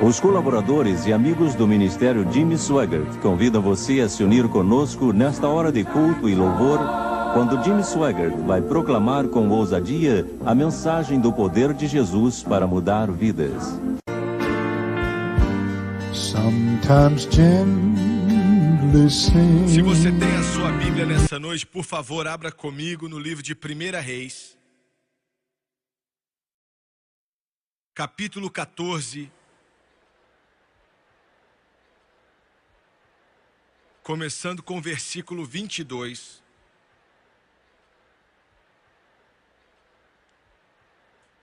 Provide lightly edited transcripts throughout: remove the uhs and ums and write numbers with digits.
Os colaboradores e amigos do Ministério Jimmy Swaggart convidam você a se unir conosco nesta hora de culto e louvor, quando Jimmy Swaggart vai proclamar com ousadia a mensagem do poder de Jesus para mudar vidas. Se você tem a sua Bíblia nessa noite, por favor, abra comigo no livro de 1 Reis, capítulo 14, começando com o versículo 22.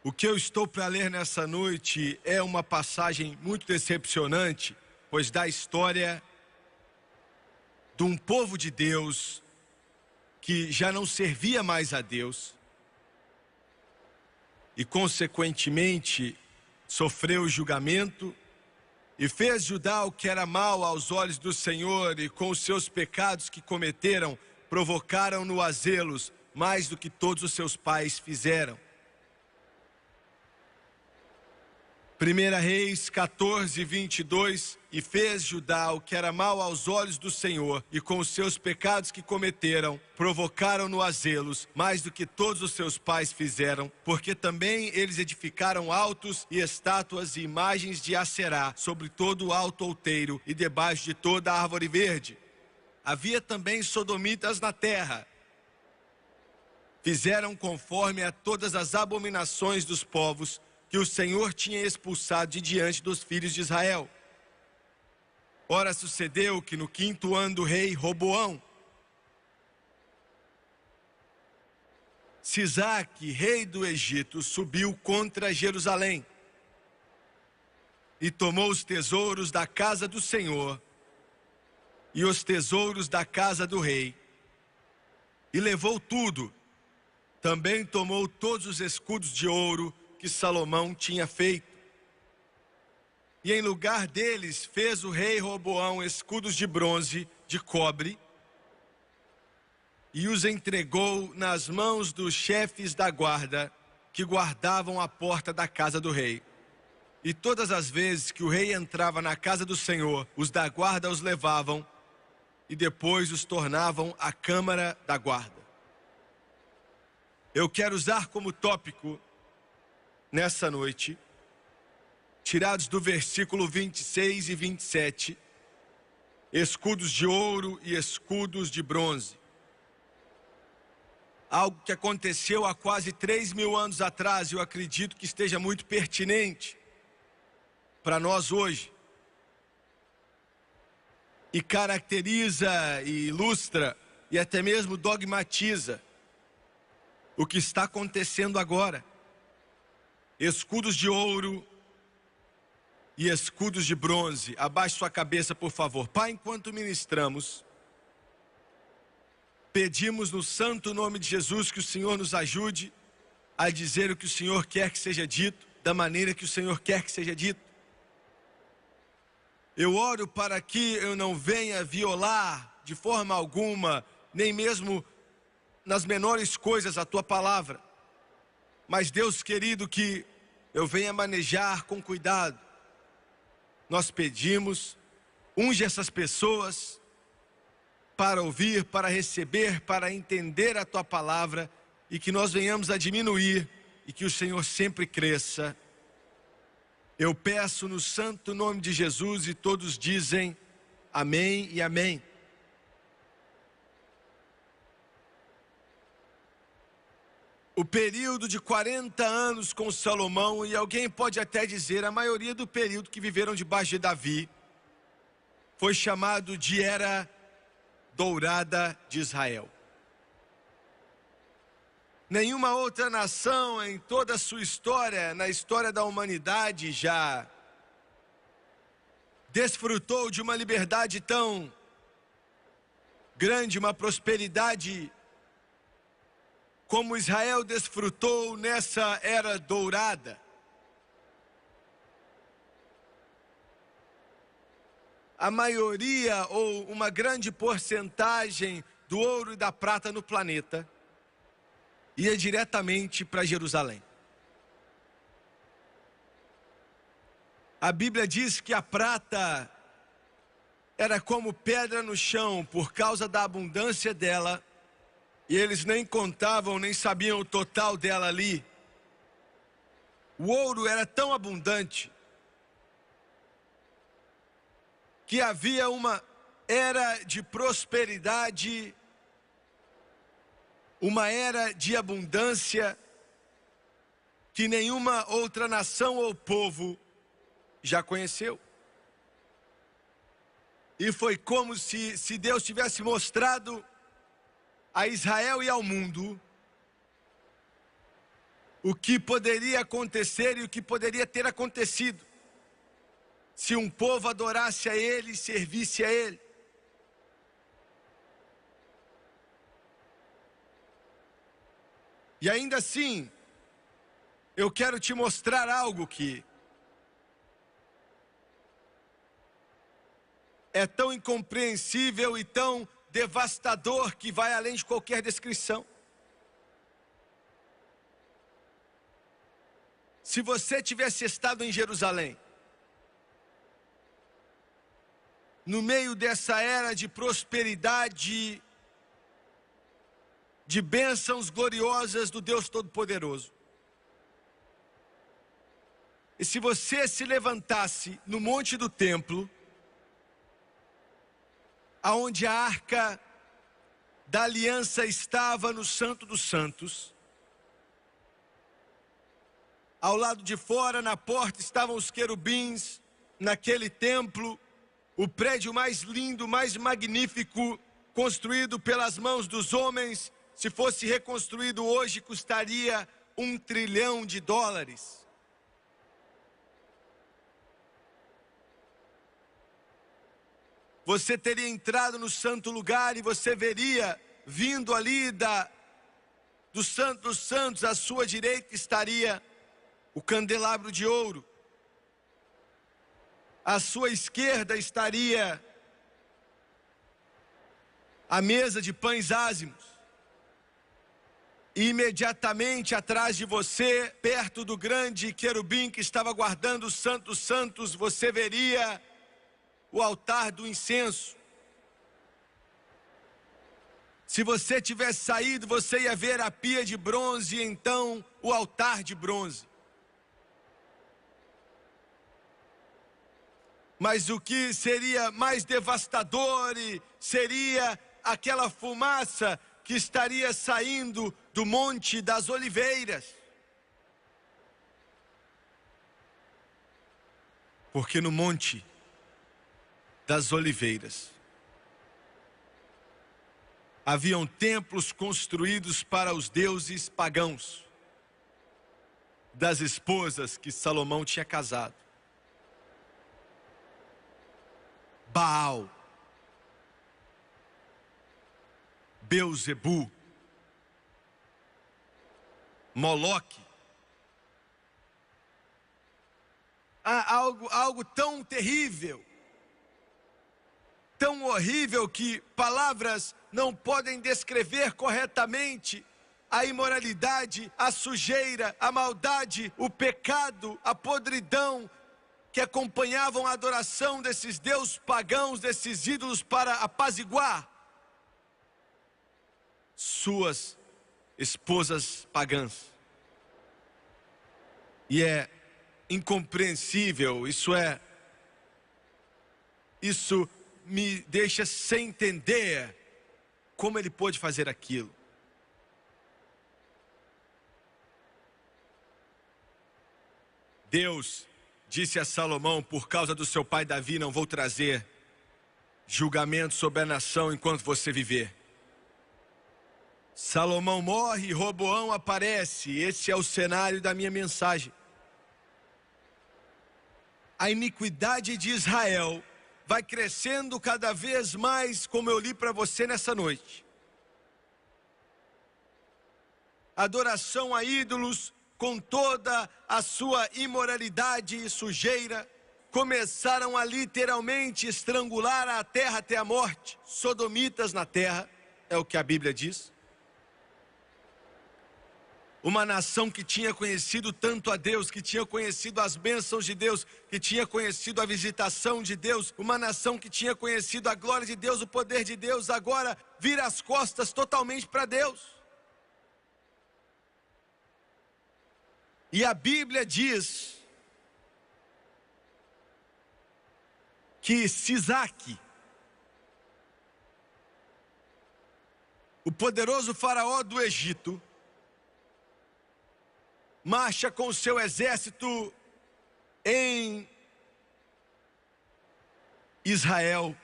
O que eu estou para ler nessa noite é uma passagem muito decepcionante, pois dá a história de um povo de Deus que já não servia mais a Deus e, consequentemente, sofreu julgamento e fez Judá o que era mal aos olhos do Senhor, e com os seus pecados que cometeram, provocaram-no a zelos mais do que todos os seus pais fizeram. 1 Reis 14, 22, e fez Judá o que era mal aos olhos do Senhor, e com os seus pecados que cometeram, provocaram-no a zelos, mais do que todos os seus pais fizeram, porque também eles edificaram altos e estátuas e imagens de Acerá, sobre todo o alto outeiro e debaixo de toda a árvore verde. Havia também sodomitas na terra. Fizeram conforme a todas as abominações dos povos que o Senhor tinha expulsado de diante dos filhos de Israel. Ora, sucedeu que no 5º ano do rei Roboão, Sisaque, rei do Egito, subiu contra Jerusalém e tomou os tesouros da casa do Senhor e os tesouros da casa do rei, e levou tudo. Também tomou todos os escudos de ouro que Salomão tinha feito. E em lugar deles fez o rei Roboão escudos de bronze, de cobre, e os entregou nas mãos dos chefes da guarda, que guardavam a porta da casa do rei. E todas as vezes que o rei entrava na casa do Senhor, os da guarda os levavam e depois os tornavam à câmara da guarda. Eu quero usar como tópico nessa noite, tirados do versículo 26 e 27, escudos de ouro e escudos de bronze. Algo que aconteceu há quase 3.000 anos atrás, e eu acredito que esteja muito pertinente para nós hoje. E caracteriza e ilustra e até mesmo dogmatiza o que está acontecendo agora. Escudos de ouro e escudos de bronze. Abaixe sua cabeça, por favor. Pai, enquanto ministramos, pedimos no santo nome de Jesus que o Senhor nos ajude a dizer o que o Senhor quer que seja dito, da maneira que o Senhor quer que seja dito. Eu oro para que eu não venha violar de forma alguma, nem mesmo nas menores coisas, a Tua palavra. Mas, Deus querido, que eu venha manejar com cuidado. Nós pedimos, unge essas pessoas para ouvir, para receber, para entender a Tua palavra, e que nós venhamos a diminuir e que o Senhor sempre cresça. Eu peço no santo nome de Jesus, e todos dizem amém e amém. O período de 40 anos com Salomão, e alguém pode até dizer a maioria do período que viveram debaixo de Davi, foi chamado de Era Dourada de Israel. Nenhuma outra nação em toda a sua história, na história da humanidade, já desfrutou de uma liberdade tão grande, uma prosperidade como Israel desfrutou nessa era dourada. A maioria ou uma grande porcentagem do ouro e da prata no planeta ia diretamente para Jerusalém. A Bíblia diz que a prata era como pedra no chão por causa da abundância dela, e eles nem contavam, nem sabiam o total dela ali. O ouro era tão abundante que havia uma era de prosperidade, uma era de abundância que nenhuma outra nação ou povo já conheceu. E foi como se Deus tivesse mostrado a Israel e ao mundo o que poderia acontecer e o que poderia ter acontecido se um povo adorasse a Ele e servisse a Ele. E ainda assim, eu quero te mostrar algo que é tão incompreensível e tão devastador que vai além de qualquer descrição. Se você tivesse estado em Jerusalém, no meio dessa era de prosperidade, de bênçãos gloriosas do Deus Todo-Poderoso, e se você se levantasse no monte do templo, aonde a arca da aliança estava no Santo dos Santos, ao lado de fora, na porta, estavam os querubins. Naquele templo, o prédio mais lindo, mais magnífico, construído pelas mãos dos homens, se fosse reconstruído hoje, custaria $1 trilhão. Você teria entrado no santo lugar e você veria, vindo ali do Santo dos Santos, à sua direita estaria o candelabro de ouro. À sua esquerda estaria a mesa de pães ázimos. E imediatamente atrás de você, perto do grande querubim que estava guardando o Santo dos Santos, você veria o altar do incenso. Se você tivesse saído, você ia ver a pia de bronze e então o altar de bronze. Mas o que seria mais devastador seria aquela fumaça que estaria saindo do Monte das Oliveiras. Porque no Monte das Oliveiras haviam templos construídos para os deuses pagãos das esposas que Salomão tinha casado. Baal, Beuzebu, Moloque. Há algo tão terrível, tão horrível que palavras não podem descrever corretamente a imoralidade, a sujeira, a maldade, o pecado, a podridão que acompanhavam a adoração desses deuses pagãos, desses ídolos, para apaziguar suas esposas pagãs. E é incompreensível, isso me deixa sem entender como ele pôde fazer aquilo. Deus disse a Salomão: por causa do seu pai Davi, não vou trazer julgamento sobre a nação enquanto você viver. Salomão morre e Roboão aparece. Esse é o cenário da minha mensagem. A iniquidade de Israel vai crescendo cada vez mais, como eu li para você nessa noite. Adoração a ídolos, com toda a sua imoralidade e sujeira, começaram a literalmente estrangular a terra até a morte. Sodomitas na terra, é o que a Bíblia diz. Uma nação que tinha conhecido tanto a Deus, que tinha conhecido as bênçãos de Deus, que tinha conhecido a visitação de Deus, uma nação que tinha conhecido a glória de Deus, o poder de Deus, agora vira as costas totalmente para Deus. E a Bíblia diz que Sisaque, o poderoso faraó do Egito, marcha com o seu exército em Israel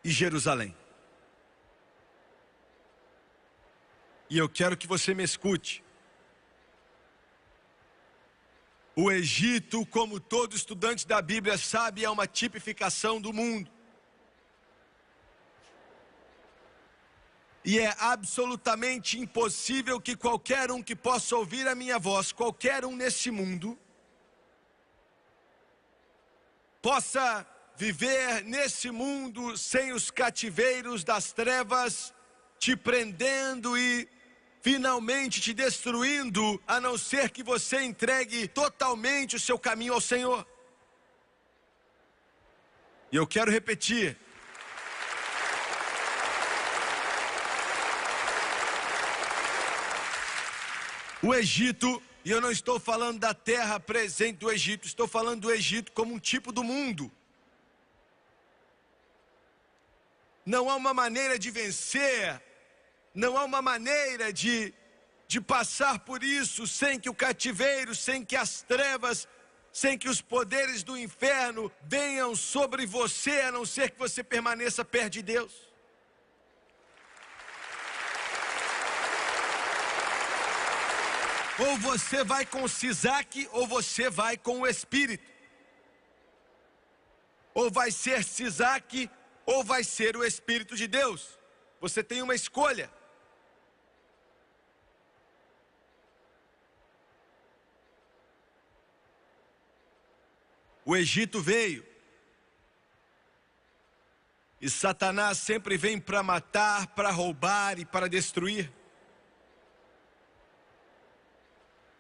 e Jerusalém. E eu quero que você me escute. O Egito, como todo estudante da Bíblia sabe, é uma tipificação do mundo. E é absolutamente impossível que qualquer um que possa ouvir a minha voz, qualquer um nesse mundo, possa viver nesse mundo sem os cativeiros das trevas te prendendo e finalmente te destruindo, a não ser que você entregue totalmente o seu caminho ao Senhor. E eu quero repetir. O Egito, e eu não estou falando da terra presente do Egito, estou falando do Egito como um tipo do mundo. Não há uma maneira de vencer, não há uma maneira de passar por isso sem que o cativeiro, sem que as trevas, sem que os poderes do inferno venham sobre você, a não ser que você permaneça perto de Deus. Ou você vai com o Sisaque, ou você vai com o Espírito. Ou vai ser Sisaque, ou vai ser o Espírito de Deus. Você tem uma escolha. O Egito veio. E Satanás sempre vem para matar, para roubar e para destruir.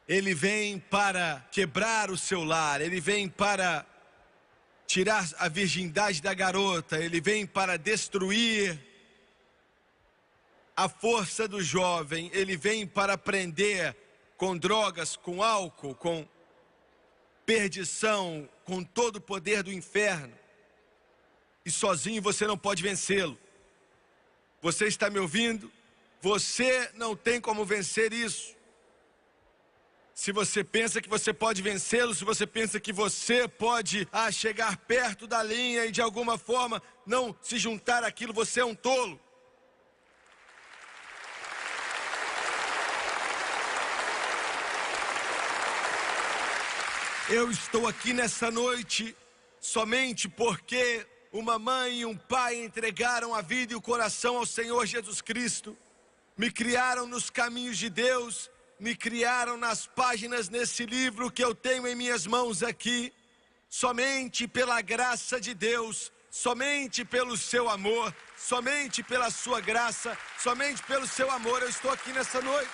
Ele vem para quebrar o seu lar, ele vem para tirar a virgindade da garota, ele vem para destruir a força do jovem, ele vem para prender com drogas, com álcool, com perdição, com todo o poder do inferno. E sozinho você não pode vencê-lo. Você está me ouvindo? Você não tem como vencer isso. Se você pensa que você pode vencê-lo, se você pensa que você pode chegar perto da linha e de alguma forma não se juntar àquilo, você é um tolo. Eu estou aqui nessa noite somente porque uma mãe e um pai entregaram a vida e o coração ao Senhor Jesus Cristo, me criaram nos caminhos de Deus, me criaram nas páginas nesse livro que eu tenho em minhas mãos aqui. Somente pela graça de Deus, somente pelo seu amor, somente pela sua graça, somente pelo seu amor eu estou aqui nessa noite.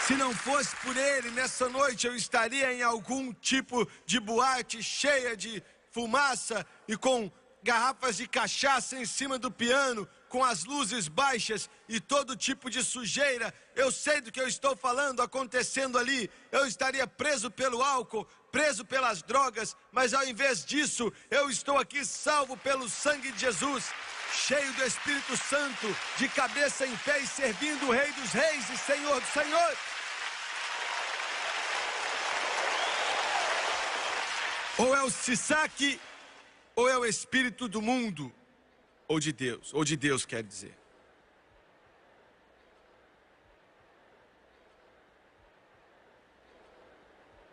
Se não fosse por ele, nessa noite eu estaria em algum tipo de boate cheia de fumaça e com garrafas de cachaça em cima do piano, com as luzes baixas e todo tipo de sujeira. Eu sei do que eu estou falando acontecendo ali. Eu estaria preso pelo álcool, preso pelas drogas, mas ao invés disso, eu estou aqui salvo pelo sangue de Jesus, cheio do Espírito Santo, de cabeça em pé e servindo o Rei dos Reis e Senhor dos Senhores. Ou é o Sisaque, ou é o espírito do mundo, ou de Deus quer dizer.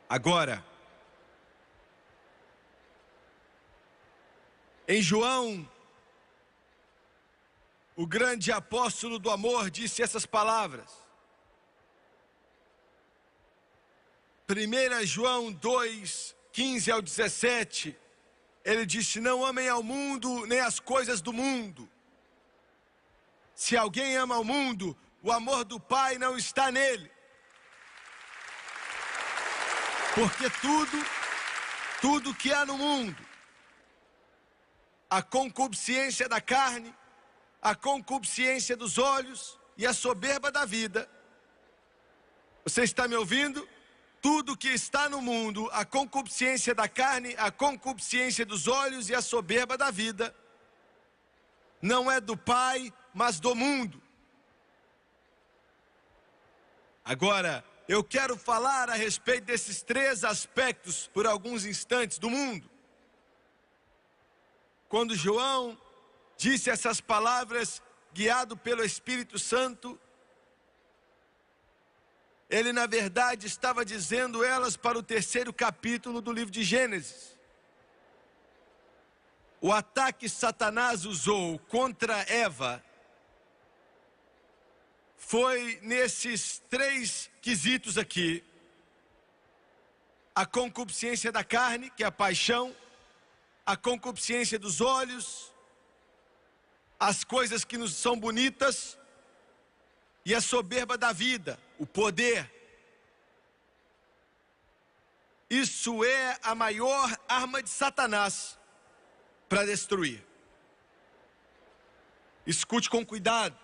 Agora, em João, o grande apóstolo do amor disse essas palavras. 1 João 2, 15 ao 17, ele disse: não amem ao mundo, nem as coisas do mundo. Se alguém ama o mundo, o amor do Pai não está nele. Porque tudo que há no mundo, a concupiscência da carne, a concupiscência dos olhos e a soberba da vida. Você está me ouvindo? Tudo que está no mundo, a concupiscência da carne, a concupiscência dos olhos e a soberba da vida, não é do Pai, mas do mundo. Agora, eu quero falar a respeito desses três aspectos por alguns instantes do mundo. Quando João disse essas palavras, guiado pelo Espírito Santo, ele na verdade estava dizendo elas para o 3º capítulo do livro de Gênesis. O ataque que Satanás usou contra Eva foi nesses 3 quesitos aqui: a concupiscência da carne, que é a paixão, a concupiscência dos olhos, as coisas que nos são bonitas, e a soberba da vida, o poder. Isso é a maior arma de Satanás para destruir. Escute com cuidado.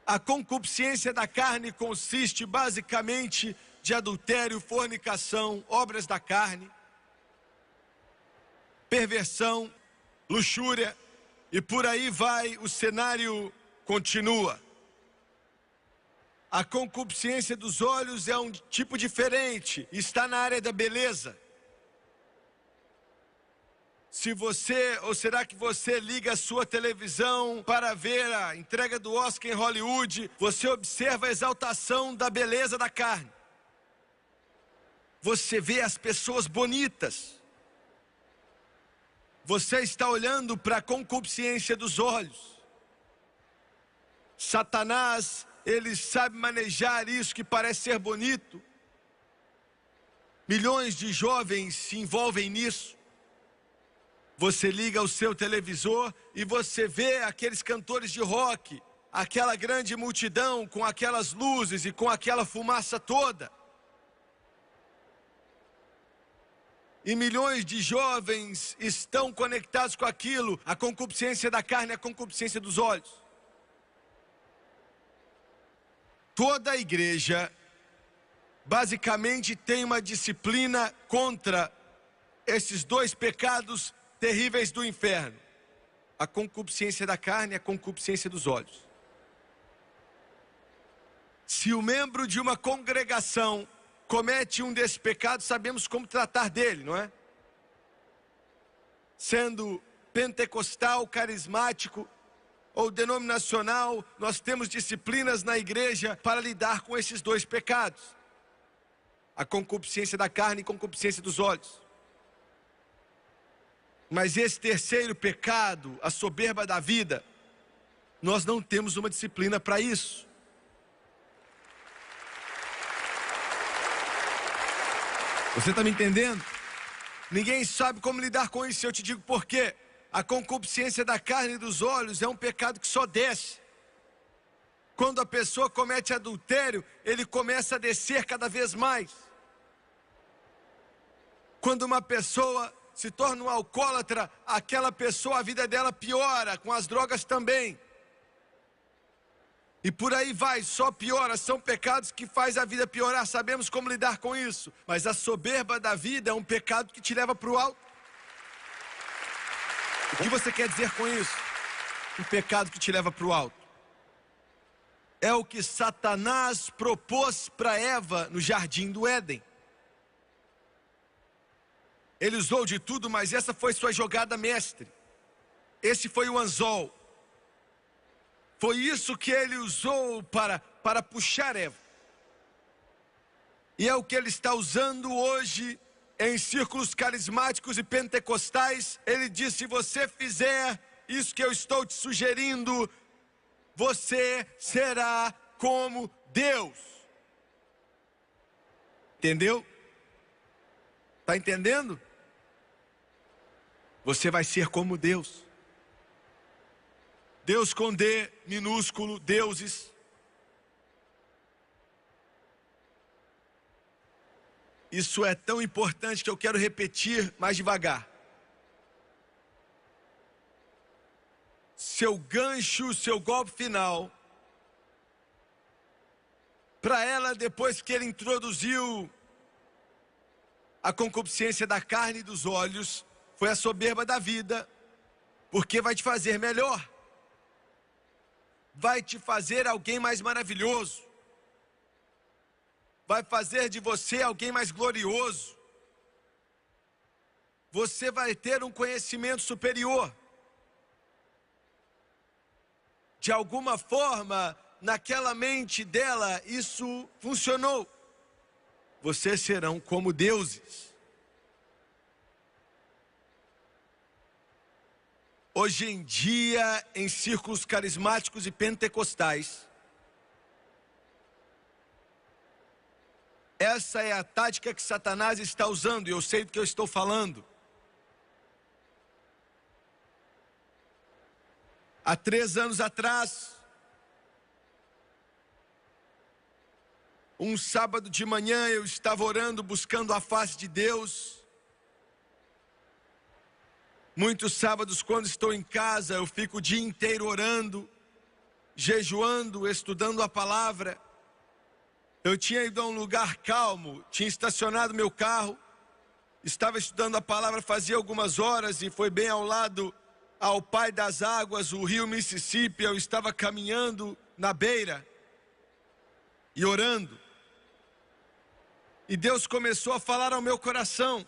A concupiscência da carne consiste basicamente de adultério, fornicação, obras da carne, perversão, luxúria, e por aí vai, o cenário continua. A concupiscência dos olhos é um tipo diferente, está na área da beleza. Será que você liga a sua televisão para ver a entrega do Oscar em Hollywood? Você observa a exaltação da beleza da carne. Você vê as pessoas bonitas. Você está olhando para a concupiscência dos olhos. Satanás, ele sabe manejar isso que parece ser bonito. Milhões de jovens se envolvem nisso. Você liga o seu televisor e você vê aqueles cantores de rock, aquela grande multidão com aquelas luzes e com aquela fumaça toda. E milhões de jovens estão conectados com aquilo, a concupiscência da carne, a concupiscência dos olhos. Toda a igreja basicamente tem uma disciplina contra esses 2 pecados terríveis do inferno: a concupiscência da carne e a concupiscência dos olhos. Se o membro de uma congregação comete um desses pecados, sabemos como tratar dele, não é? Sendo pentecostal, carismático ou denominacional, nós temos disciplinas na igreja para lidar com esses 2 pecados: a concupiscência da carne e a concupiscência dos olhos. Mas esse 3º pecado, a soberba da vida, nós não temos uma disciplina para isso. Você está me entendendo? Ninguém sabe como lidar com isso. Eu te digo por quê. A concupiscência da carne e dos olhos é um pecado que só desce. Quando a pessoa comete adultério, ele começa a descer cada vez mais. Quando uma pessoa se torna um alcoólatra, aquela pessoa, a vida dela piora, com as drogas também. E por aí vai, só piora. São pecados que faz a vida piorar. Sabemos como lidar com isso. Mas a soberba da vida é um pecado que te leva para o alto. O que você quer dizer com isso? Um pecado que te leva para o alto. É o que Satanás propôs para Eva no jardim do Éden. Ele usou de tudo, mas essa foi sua jogada mestre. Esse foi o anzol. Foi isso que ele usou para puxar Eva. E é o que ele está usando hoje em círculos carismáticos e pentecostais. Ele diz: se você fizer isso que eu estou te sugerindo, você será como Deus. Entendeu? Está entendendo? Você vai ser como Deus. Deus com D minúsculo, deuses. Isso é tão importante que eu quero repetir mais devagar. Seu gancho, seu golpe final, para ela, depois que ele introduziu a concupiscência da carne e dos olhos, foi a soberba da vida, porque vai te fazer melhor, vai te fazer alguém mais maravilhoso, vai fazer de você alguém mais glorioso, você vai ter um conhecimento superior. De alguma forma, naquela mente dela, isso funcionou. Vocês serão como deuses. Hoje em dia, em círculos carismáticos e pentecostais, essa é a tática que Satanás está usando, e eu sei do que eu estou falando. Há 3 anos atrás, um sábado de manhã, eu estava orando, buscando a face de Deus. Muitos sábados, quando estou em casa, eu fico o dia inteiro orando, jejuando, estudando a palavra. Eu tinha ido a um lugar calmo, tinha estacionado meu carro, estava estudando a palavra fazia algumas horas e foi bem ao lado ao pai das águas, o rio Mississippi. Eu estava caminhando na beira e orando. E Deus começou a falar ao meu coração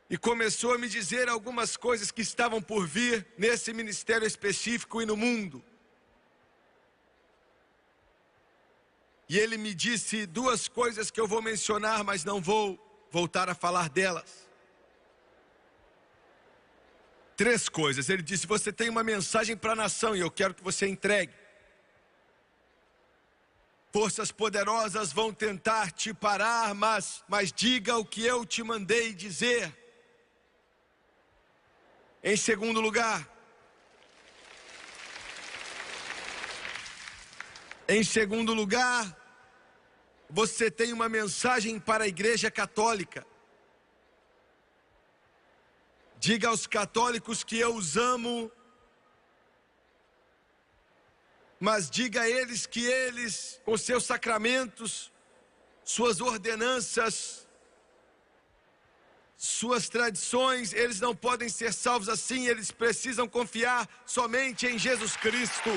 e começou a me dizer algumas coisas que estavam por vir nesse ministério específico e no mundo. E Ele me disse 2 coisas que eu vou mencionar, mas não vou voltar a falar delas. 3 coisas. Ele disse: você tem uma mensagem para a nação e eu quero que você entregue. Forças poderosas vão tentar te parar, mas diga o que eu te mandei dizer. Em segundo lugar, você tem uma mensagem para a Igreja Católica. Diga aos católicos que eu os amo, mas diga a eles que eles, com seus sacramentos, suas ordenanças, suas tradições, eles não podem ser salvos assim, eles precisam confiar somente em Jesus Cristo.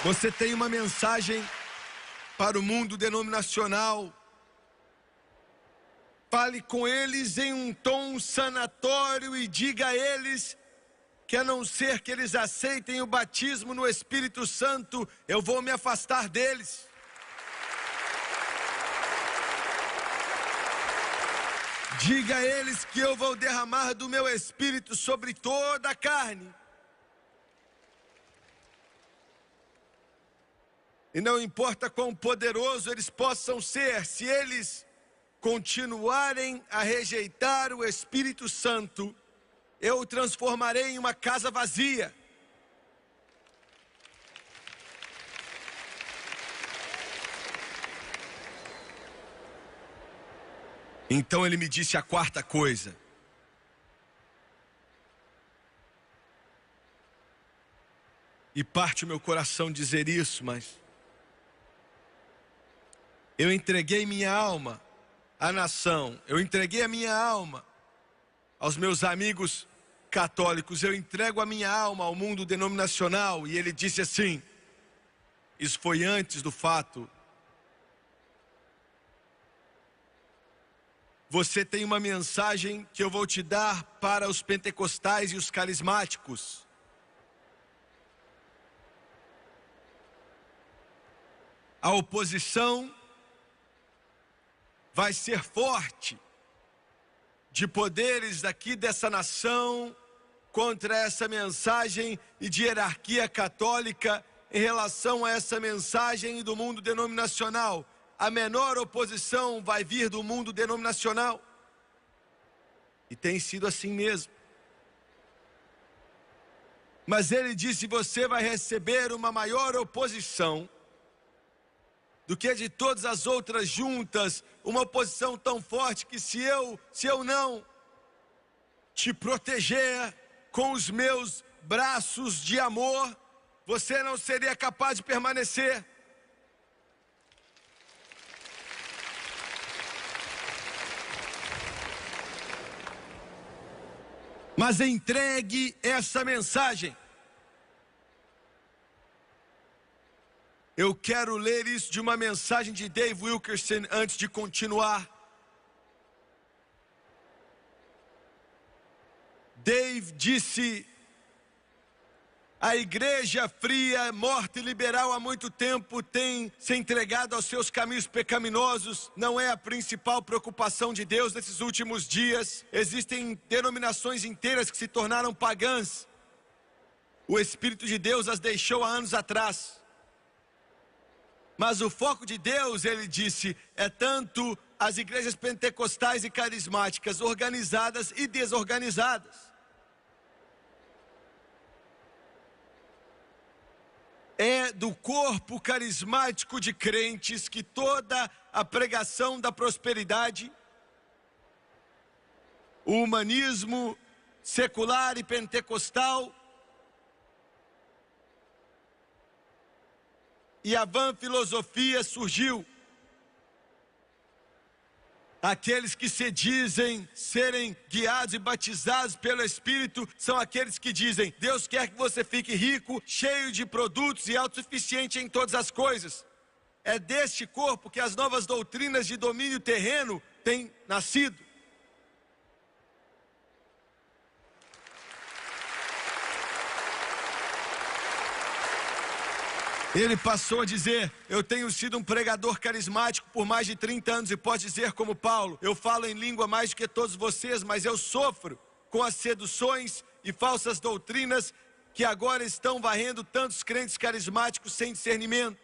Você tem uma mensagem para o mundo denominacional. Fale com eles em um tom sanatório e diga a eles que, a não ser que eles aceitem o batismo no Espírito Santo, eu vou me afastar deles. Diga a eles que eu vou derramar do meu Espírito sobre toda a carne. E não importa quão poderoso eles possam ser, se eles continuarem a rejeitar o Espírito Santo, eu o transformarei em uma casa vazia. Então ele me disse a 4ª coisa. E parte o meu coração dizer isso, mas eu entreguei minha alma à nação, eu entreguei a minha alma aos meus amigos católicos, eu entrego a minha alma ao mundo denominacional. E ele disse assim, isso foi antes do fato: você tem uma mensagem que eu vou te dar para os pentecostais e os carismáticos. A oposição vai ser forte de poderes daqui dessa nação contra essa mensagem e de hierarquia católica em relação a essa mensagem do mundo denominacional. a menor oposição vai vir do mundo denominacional. E tem sido assim mesmo. Mas ele disse: você vai receber uma maior oposição do que de todas as outras juntas, uma oposição tão forte que se eu não te proteger com os meus braços de amor, você não seria capaz de permanecer. Mas entregue essa mensagem. Eu quero ler isso de uma mensagem de Dave Wilkerson antes de continuar. Dave disse: a igreja fria, morta e liberal há muito tempo tem se entregado aos seus caminhos pecaminosos. Não é a principal preocupação de Deus nesses últimos dias. Existem denominações inteiras que se tornaram pagãs. O Espírito de Deus as deixou há anos atrás. Mas o foco de Deus, ele disse, é tanto as igrejas pentecostais e carismáticas, organizadas e desorganizadas. É do corpo carismático de crentes que toda a pregação da prosperidade, o humanismo secular e pentecostal e a vã filosofia surgiu. Aqueles que se dizem serem guiados e batizados pelo Espírito são aqueles que dizem: Deus quer que você fique rico, cheio de produtos e autossuficiente em todas as coisas. É deste corpo que as novas doutrinas de domínio terreno têm nascido. Ele passou a dizer: eu tenho sido um pregador carismático por mais de 30 anos e pode dizer como Paulo: eu falo em língua mais do que todos vocês, mas eu sofro com as seduções e falsas doutrinas que agora estão varrendo tantos crentes carismáticos sem discernimento.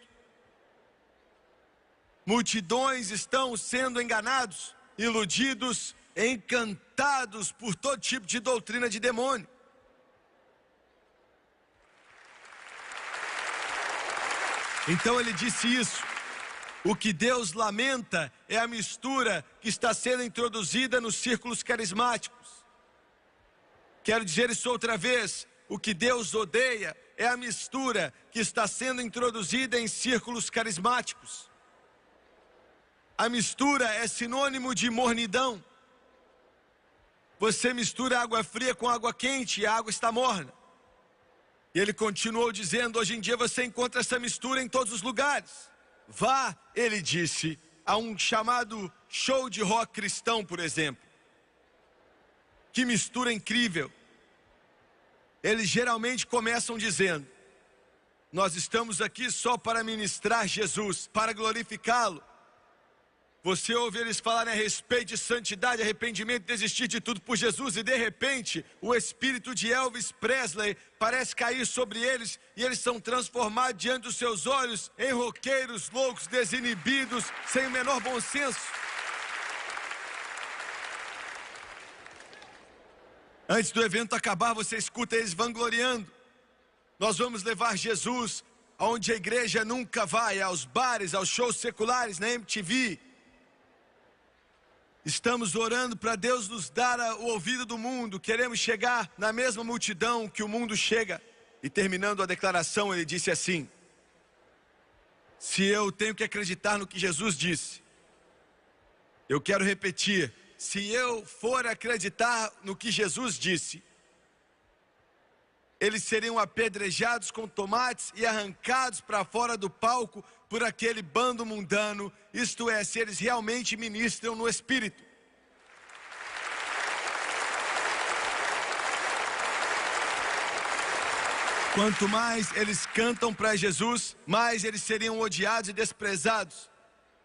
Multidões estão sendo enganados, iludidos, encantados por todo tipo de doutrina de demônio. Então ele disse isso: o que Deus lamenta é a mistura que está sendo introduzida nos círculos carismáticos. Quero dizer isso outra vez: o que Deus odeia é a mistura que está sendo introduzida em círculos carismáticos. A mistura é sinônimo de mornidão. Você mistura água fria com água quente e a água está morna. E ele continuou dizendo: hoje em dia você encontra essa mistura em todos os lugares. Vá, ele disse, a um chamado show de rock cristão, por exemplo. Que mistura incrível. Eles geralmente começam dizendo: nós estamos aqui só para ministrar Jesus, para glorificá-lo. Você ouve eles falarem a respeito de santidade, arrependimento, desistir de tudo por Jesus, e de repente o espírito de Elvis Presley parece cair sobre eles e eles são transformados diante dos seus olhos em roqueiros loucos, desinibidos, sem o menor bom senso. Antes do evento acabar, você escuta eles vangloriando: nós vamos levar Jesus aonde a igreja nunca vai, aos bares, aos shows seculares, na MTV. Estamos orando para Deus nos dar o ouvido do mundo. Queremos chegar na mesma multidão que o mundo chega. E terminando a declaração, ele disse assim: se eu tenho que acreditar no que Jesus disse, eu quero repetir: se eu for acreditar no que Jesus disse, eles seriam apedrejados com tomates e arrancados para fora do palco por aquele bando mundano, isto é, se eles realmente ministram no Espírito. Quanto mais eles cantam para Jesus, mais eles seriam odiados e desprezados.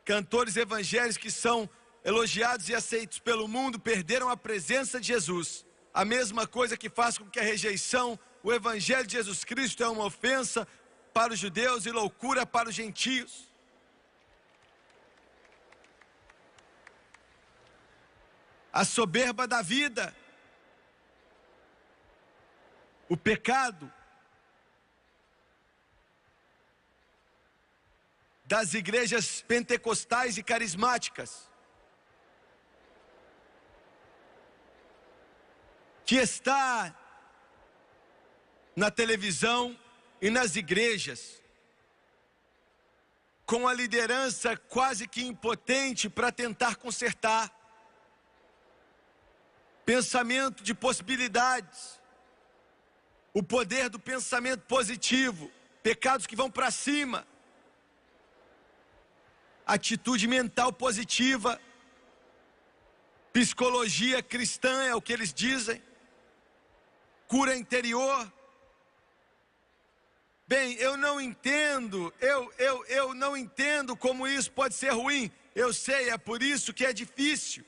Cantores evangélicos que são elogiados e aceitos pelo mundo perderam a presença de Jesus. A mesma coisa que faz com que a rejeição, o evangelho de Jesus Cristo é uma ofensa para os judeus e loucura para os gentios. a soberba da vida, o pecado das igrejas pentecostais e carismáticas, que está na televisão e nas igrejas, com a liderança quase que impotente para tentar consertar. Pensamento de possibilidades, o poder do pensamento positivo, pecados que vão para cima, atitude mental positiva, psicologia cristã é o que eles dizem, cura interior. Bem, eu não entendo, eu não entendo como isso pode ser ruim. Eu sei, é por isso que é difícil.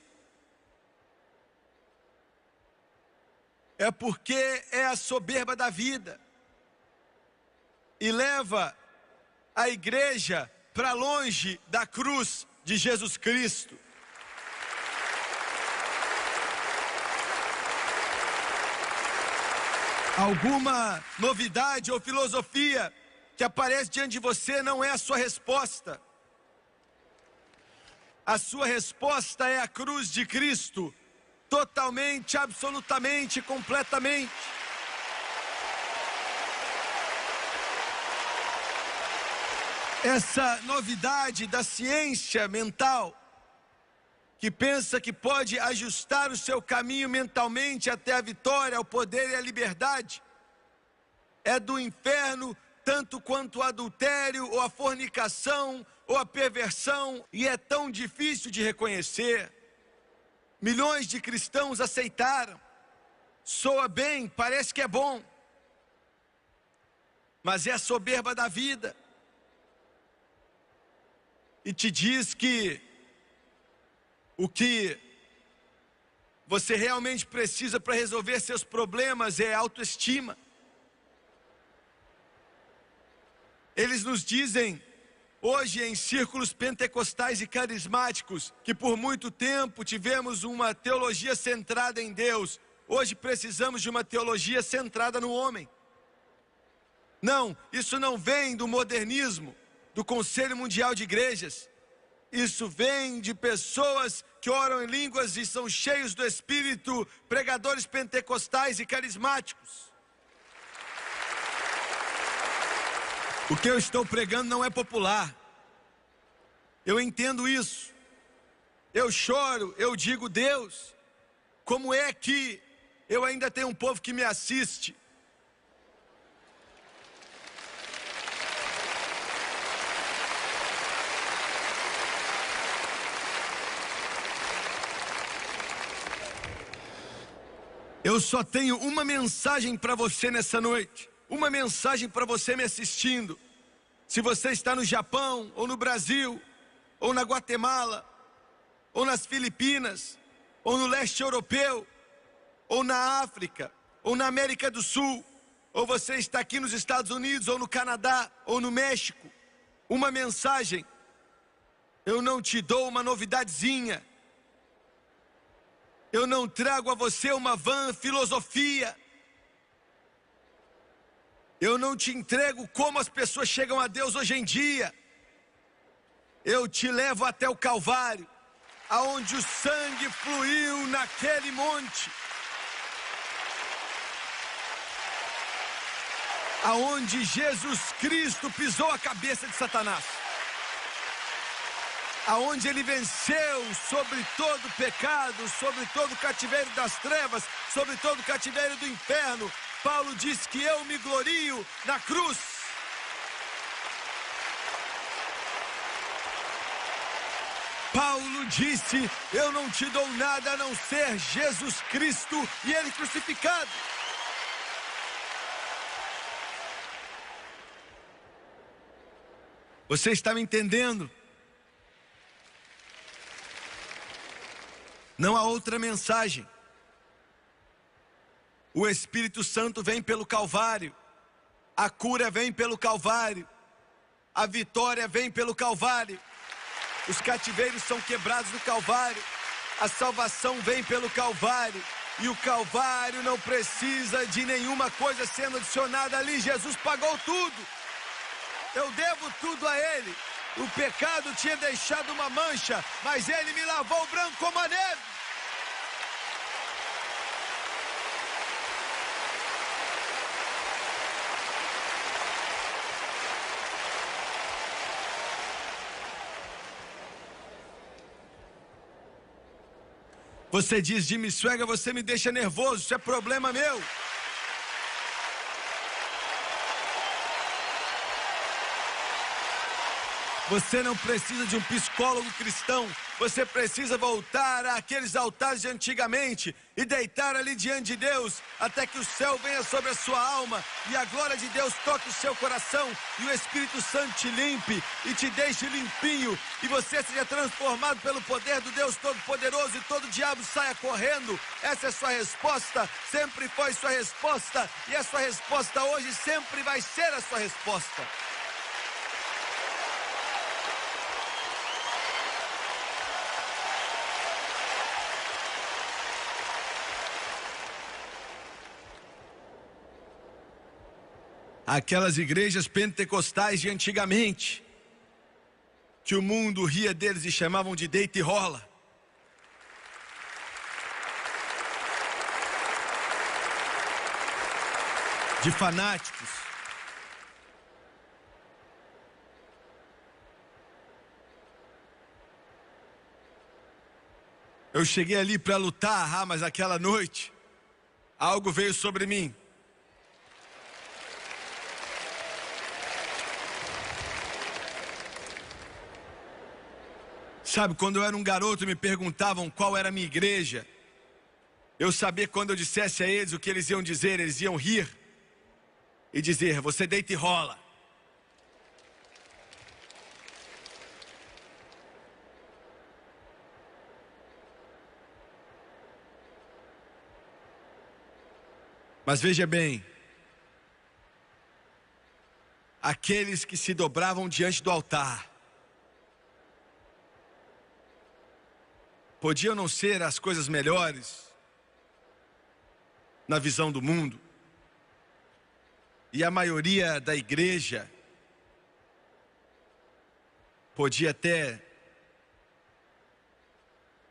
É porque é a soberba da vida e leva a igreja para longe da cruz de Jesus Cristo. Alguma novidade ou filosofia que aparece diante de você não é a sua resposta. A sua resposta é a cruz de Cristo, totalmente, absolutamente, completamente. Essa novidade da ciência mental, que pensa que pode ajustar o seu caminho mentalmente até a vitória, o poder e a liberdade, é do inferno tanto quanto o adultério, ou a fornicação, ou a perversão, e é tão difícil de reconhecer. Milhões de cristãos aceitaram, soa bem, parece que é bom, mas é a soberba da vida, e te diz que o que você realmente precisa para resolver seus problemas é autoestima. Eles nos dizem, hoje em círculos pentecostais e carismáticos, que por muito tempo tivemos uma teologia centrada em Deus. Hoje precisamos de uma teologia centrada no homem. Não, isso não vem do modernismo, do Conselho Mundial de Igrejas. Isso vem de pessoas que oram em línguas e são cheios do Espírito, pregadores pentecostais e carismáticos. O que eu estou pregando não é popular. Eu entendo isso. Eu choro, eu digo, Deus, como é que eu ainda tenho um povo que me assiste? Eu só tenho uma mensagem para você nessa noite. Uma mensagem para você me assistindo. Se você está no Japão, ou no Brasil, ou na Guatemala, ou nas Filipinas, ou no leste europeu, ou na África, ou na América do Sul, ou você está aqui nos Estados Unidos, ou no Canadá, ou no México, uma mensagem. Eu não te dou uma novidadezinha. Eu não trago a você uma vã filosofia. Eu não te entrego como as pessoas chegam a Deus hoje em dia. Eu te levo até o Calvário, aonde o sangue fluiu naquele monte, aonde Jesus Cristo pisou a cabeça de Satanás, aonde ele venceu sobre todo pecado, sobre todo cativeiro das trevas, sobre todo cativeiro do inferno. Paulo diz que eu me glorio na cruz. Paulo disse, eu não te dou nada a não ser Jesus Cristo e ele crucificado. Você está me entendendo? Não há outra mensagem. O Espírito Santo vem pelo Calvário, a cura vem pelo Calvário, a vitória vem pelo Calvário, os cativeiros são quebrados no Calvário, A salvação vem pelo Calvário. E o Calvário não precisa de nenhuma coisa sendo adicionada ali. Jesus pagou tudo. Eu devo tudo a Ele. O pecado tinha deixado uma mancha, mas Ele me lavou branco como a neve. Você diz, Jimmy Swaggart, você me deixa nervoso, isso é problema meu. Você não precisa de um psicólogo cristão. Você precisa voltar àqueles altares de antigamente e deitar ali diante de Deus até que o céu venha sobre a sua alma e a glória de Deus toque o seu coração e o Espírito Santo te limpe e te deixe limpinho e você seja transformado pelo poder do Deus Todo-Poderoso e todo diabo saia correndo. Essa é a sua resposta, sempre foi sua resposta e a sua resposta hoje sempre vai ser a sua resposta. Aquelas igrejas pentecostais de antigamente, que o mundo ria deles e chamavam de deita e rola. De fanáticos. Eu cheguei ali para lutar, mas aquela noite, algo veio sobre mim. Sabe, quando eu era um garoto me perguntavam qual era a minha igreja. Eu sabia que quando eu dissesse a eles o que eles iam dizer, eles iam rir. E dizer, você deita e rola. Mas veja bem. Aqueles que se dobravam diante do altar. Podiam não ser as coisas melhores na visão do mundo. E a maioria da igreja podia até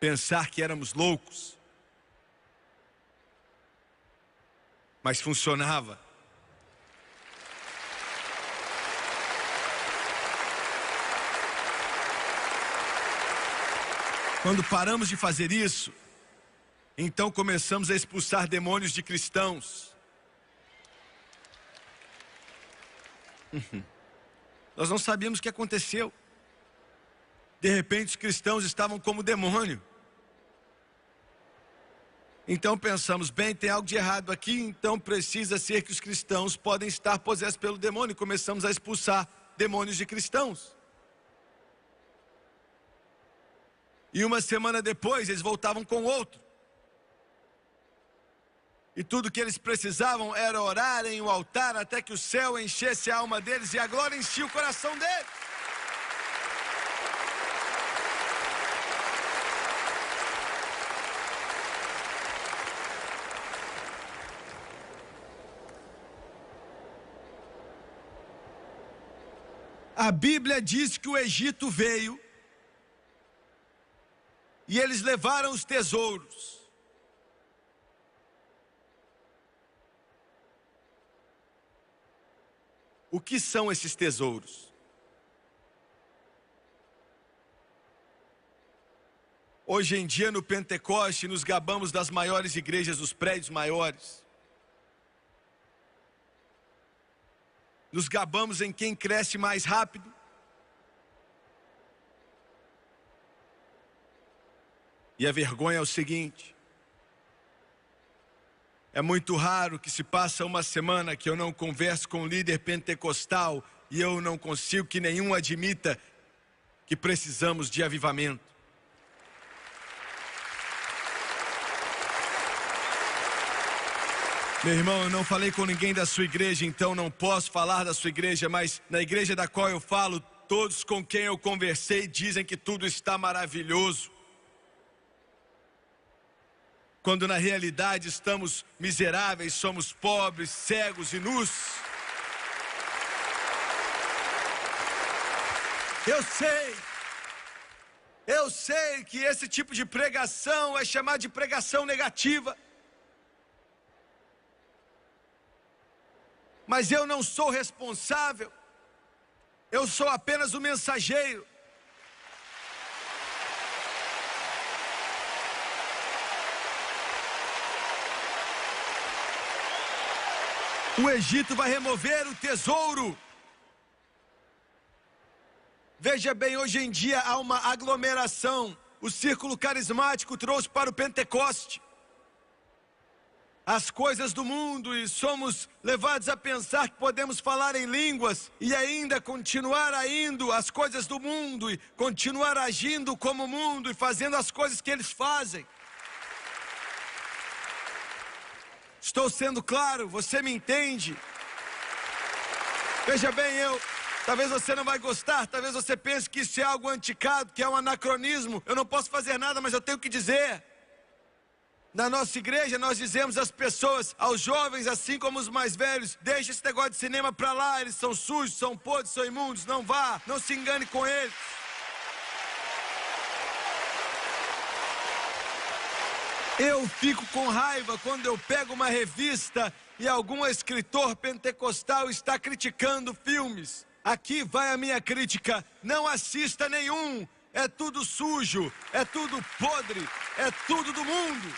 pensar que éramos loucos. Mas funcionava. Quando paramos de fazer isso, então começamos a expulsar demônios de cristãos. Nós não sabíamos o que aconteceu. De repente os cristãos estavam como demônio. Então pensamos, bem, tem algo de errado aqui, então precisa ser que os cristãos podem estar possessos pelo demônio. E começamos a expulsar demônios de cristãos. E uma semana depois eles voltavam com outro. E tudo que eles precisavam era orar em um altar até que o céu enchesse a alma deles e a glória enchia o coração deles. A Bíblia diz que o Egito veio e eles levaram os tesouros. O que são esses tesouros? Hoje em dia no Pentecoste nos gabamos das maiores igrejas, dos prédios maiores. Nos gabamos em quem cresce mais rápido. E a vergonha é o seguinte: é muito raro que se passa uma semana que eu não converso com um líder pentecostal e eu não consigo que nenhum admita que precisamos de avivamento. Meu irmão, eu não falei com ninguém da sua igreja, então não posso falar da sua igreja, mas na igreja da qual eu falo, todos com quem eu conversei dizem que tudo está maravilhoso. quando na realidade estamos miseráveis, somos pobres, cegos e nus. Eu sei que esse tipo de pregação é chamado de pregação negativa. Mas eu não sou responsável, eu sou apenas o mensageiro. O Egito vai remover o tesouro. Veja bem, hoje em dia há uma aglomeração. O círculo carismático trouxe para o Pentecoste as coisas do mundo e somos levados a pensar que podemos falar em línguas e ainda continuar indo às coisas do mundo e continuar agindo como o mundo e fazendo as coisas que eles fazem. Estou sendo claro, você me entende? Veja bem, talvez você não vai gostar, talvez você pense que isso é algo antiquado, que é um anacronismo. Eu não posso fazer nada, mas eu tenho que dizer. Na nossa igreja nós dizemos às pessoas, aos jovens assim como os mais velhos: deixa esse negócio de cinema pra lá, eles são sujos, são podres, são imundos, não vá, não se engane com eles. Eu fico com raiva quando eu pego uma revista e algum escritor pentecostal está criticando filmes. Aqui vai a minha crítica: não assista nenhum, é tudo sujo, é tudo podre, é tudo do mundo.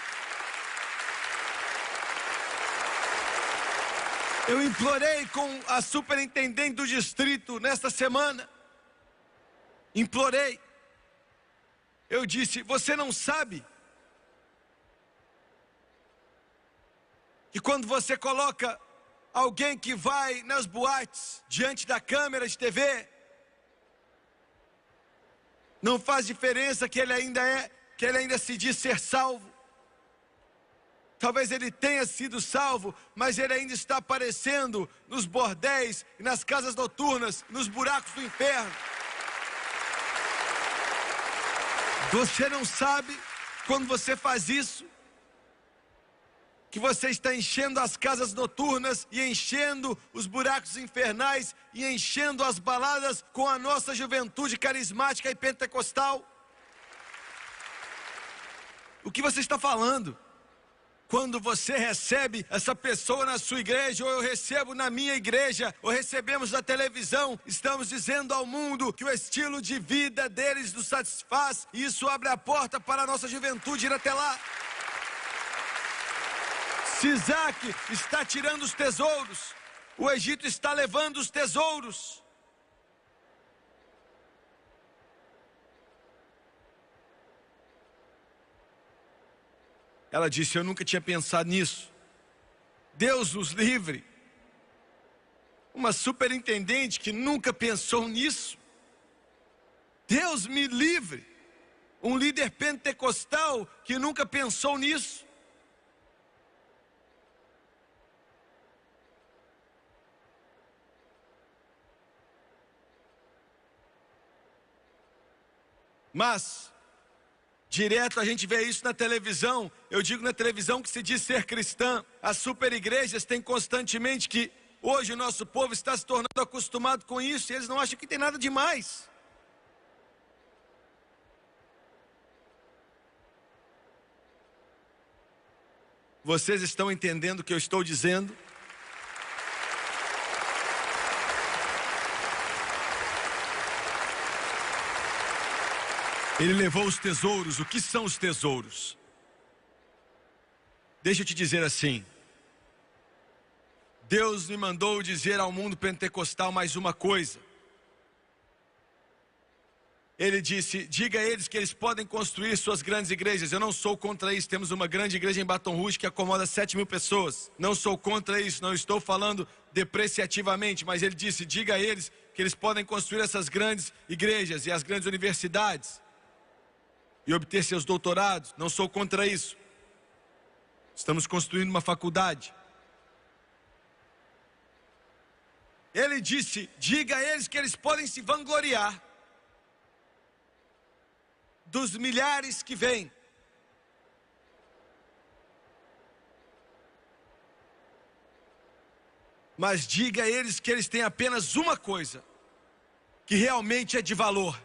Eu implorei com a superintendente do distrito nesta semana. Implorei. Eu disse: você não sabe que quando você coloca alguém que vai nas boates diante da câmera de TV, não faz diferença que ele ainda se diz ser salvo? Talvez ele tenha sido salvo, mas ele ainda está aparecendo nos bordéis, nas casas noturnas, nos buracos do inferno. Você não sabe, quando você faz isso, que você está enchendo as casas noturnas e enchendo os buracos infernais e enchendo as baladas com a nossa juventude carismática e pentecostal? O que você está falando? Quando você recebe essa pessoa na sua igreja, ou eu recebo na minha igreja, ou recebemos na televisão, estamos dizendo ao mundo que o estilo de vida deles nos satisfaz, e isso abre a porta para a nossa juventude ir até lá. Se Isaac está tirando os tesouros, o Egito está levando os tesouros. Ela disse: eu nunca tinha pensado nisso. Deus nos livre. Uma superintendente que nunca pensou nisso. Deus me livre. Um líder pentecostal que nunca pensou nisso. Mas direto a gente vê isso na televisão. Eu digo na televisão que se diz ser cristã. As superigrejas têm constantemente que hoje o nosso povo está se tornando acostumado com isso e eles não acham que tem nada demais. Vocês estão entendendo o que eu estou dizendo? Ele levou os tesouros. O que são os tesouros? Deixa eu te dizer assim. Deus me mandou dizer ao mundo pentecostal mais uma coisa. Ele disse: diga a eles que eles podem construir suas grandes igrejas. Eu não sou contra isso. Temos uma grande igreja em Baton Rouge que acomoda 7.000 pessoas. Não sou contra isso, não estou falando depreciativamente. Mas ele disse: diga a eles que eles podem construir essas grandes igrejas e as grandes universidades e obter seus doutorados. Não sou contra isso. Estamos construindo uma faculdade. Ele disse: diga a eles que eles podem se vangloriar dos milhares que vêm. Mas diga a eles que eles têm apenas uma coisa que realmente é de valor.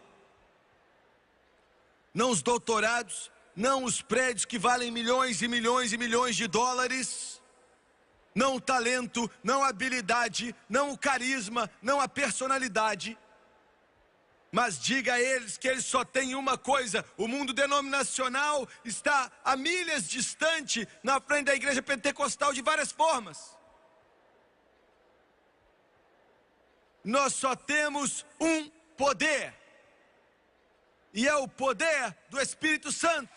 Não os doutorados, não os prédios que valem milhões e milhões e milhões de dólares, não o talento, não a habilidade, não o carisma, não a personalidade. Mas diga a eles que eles só têm uma coisa: o mundo denominacional está a milhas distante na frente da igreja pentecostal de várias formas. Nós só temos um poder, e é o poder do Espírito Santo.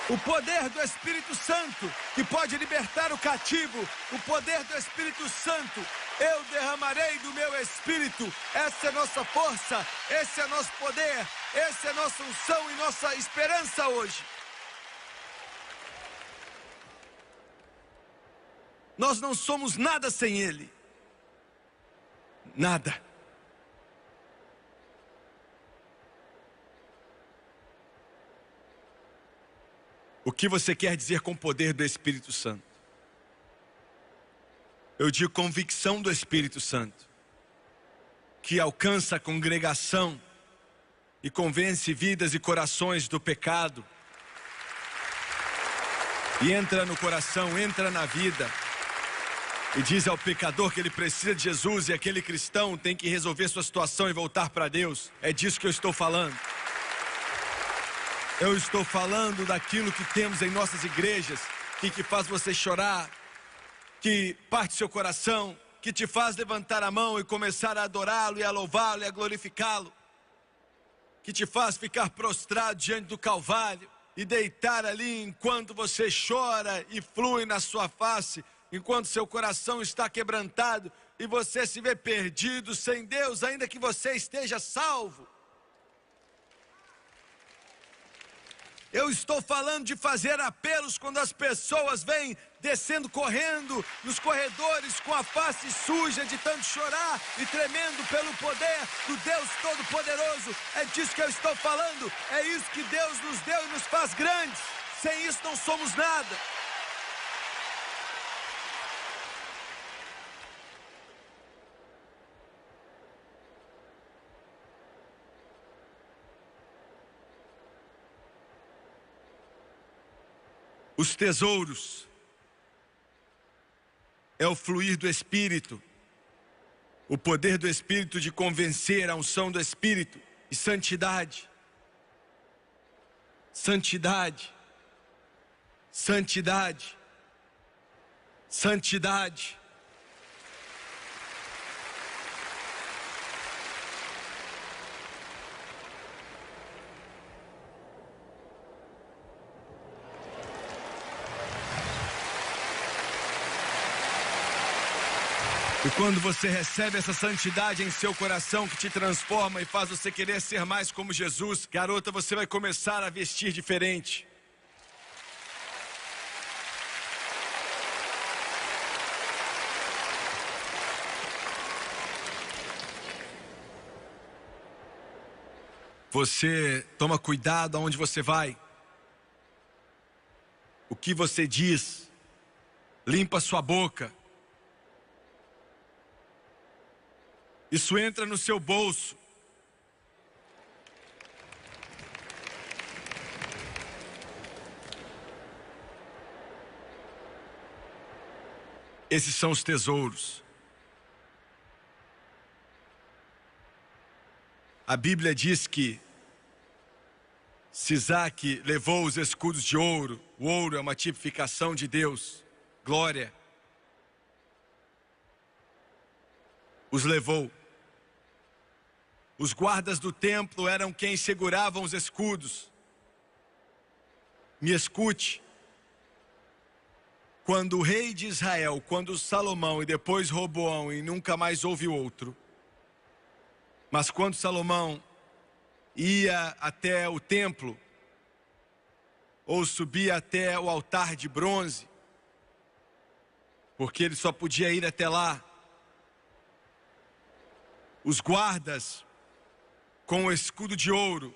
O poder do Espírito Santo que pode libertar o cativo. O poder do Espírito Santo. Eu derramarei do meu Espírito. Essa é nossa força, esse é nosso poder, essa é nossa unção e nossa esperança hoje. Nós não somos nada sem Ele. Nada. O que você quer dizer com o poder do Espírito Santo? Eu digo convicção do Espírito Santo, que alcança a congregação e convence vidas e corações do pecado. E entra no coração, entra na vida. E diz ao pecador que ele precisa de Jesus, e aquele cristão tem que resolver sua situação e voltar para Deus. É disso que eu estou falando. Eu estou falando daquilo que temos em nossas igrejas, que faz você chorar, que parte seu coração, que te faz levantar a mão e começar a adorá-lo e a louvá-lo e a glorificá-lo, que te faz ficar prostrado diante do Calvário e deitar ali enquanto você chora e flui na sua face, enquanto seu coração está quebrantado e você se vê perdido sem Deus, ainda que você esteja salvo. Eu estou falando de fazer apelos quando as pessoas vêm descendo correndo nos corredores com a face suja de tanto chorar e tremendo pelo poder do Deus Todo-Poderoso. É disso que eu estou falando. É isso que Deus nos deu e nos faz grandes. Sem isso não somos nada. Os tesouros é o fluir do Espírito, o poder do Espírito de convencer, a unção do Espírito e santidade. Santidade, santidade, santidade. E quando você recebe essa santidade em seu coração que te transforma e faz você querer ser mais como Jesus, garota, você vai começar a vestir diferente. Você toma cuidado aonde você vai, o que você diz, limpa sua boca. Isso entra no seu bolso. Esses são os tesouros. A Bíblia diz que Sisaque levou os escudos de ouro. O ouro é uma tipificação de Deus. Glória. Os levou. Os guardas do templo eram quem seguravam os escudos. Me escute. Quando o rei de Israel, quando Salomão e depois Roboão, e nunca mais houve outro, mas quando Salomão ia até o templo, ou subia até o altar de bronze, porque ele só podia ir até lá, os guardas com o escudo de ouro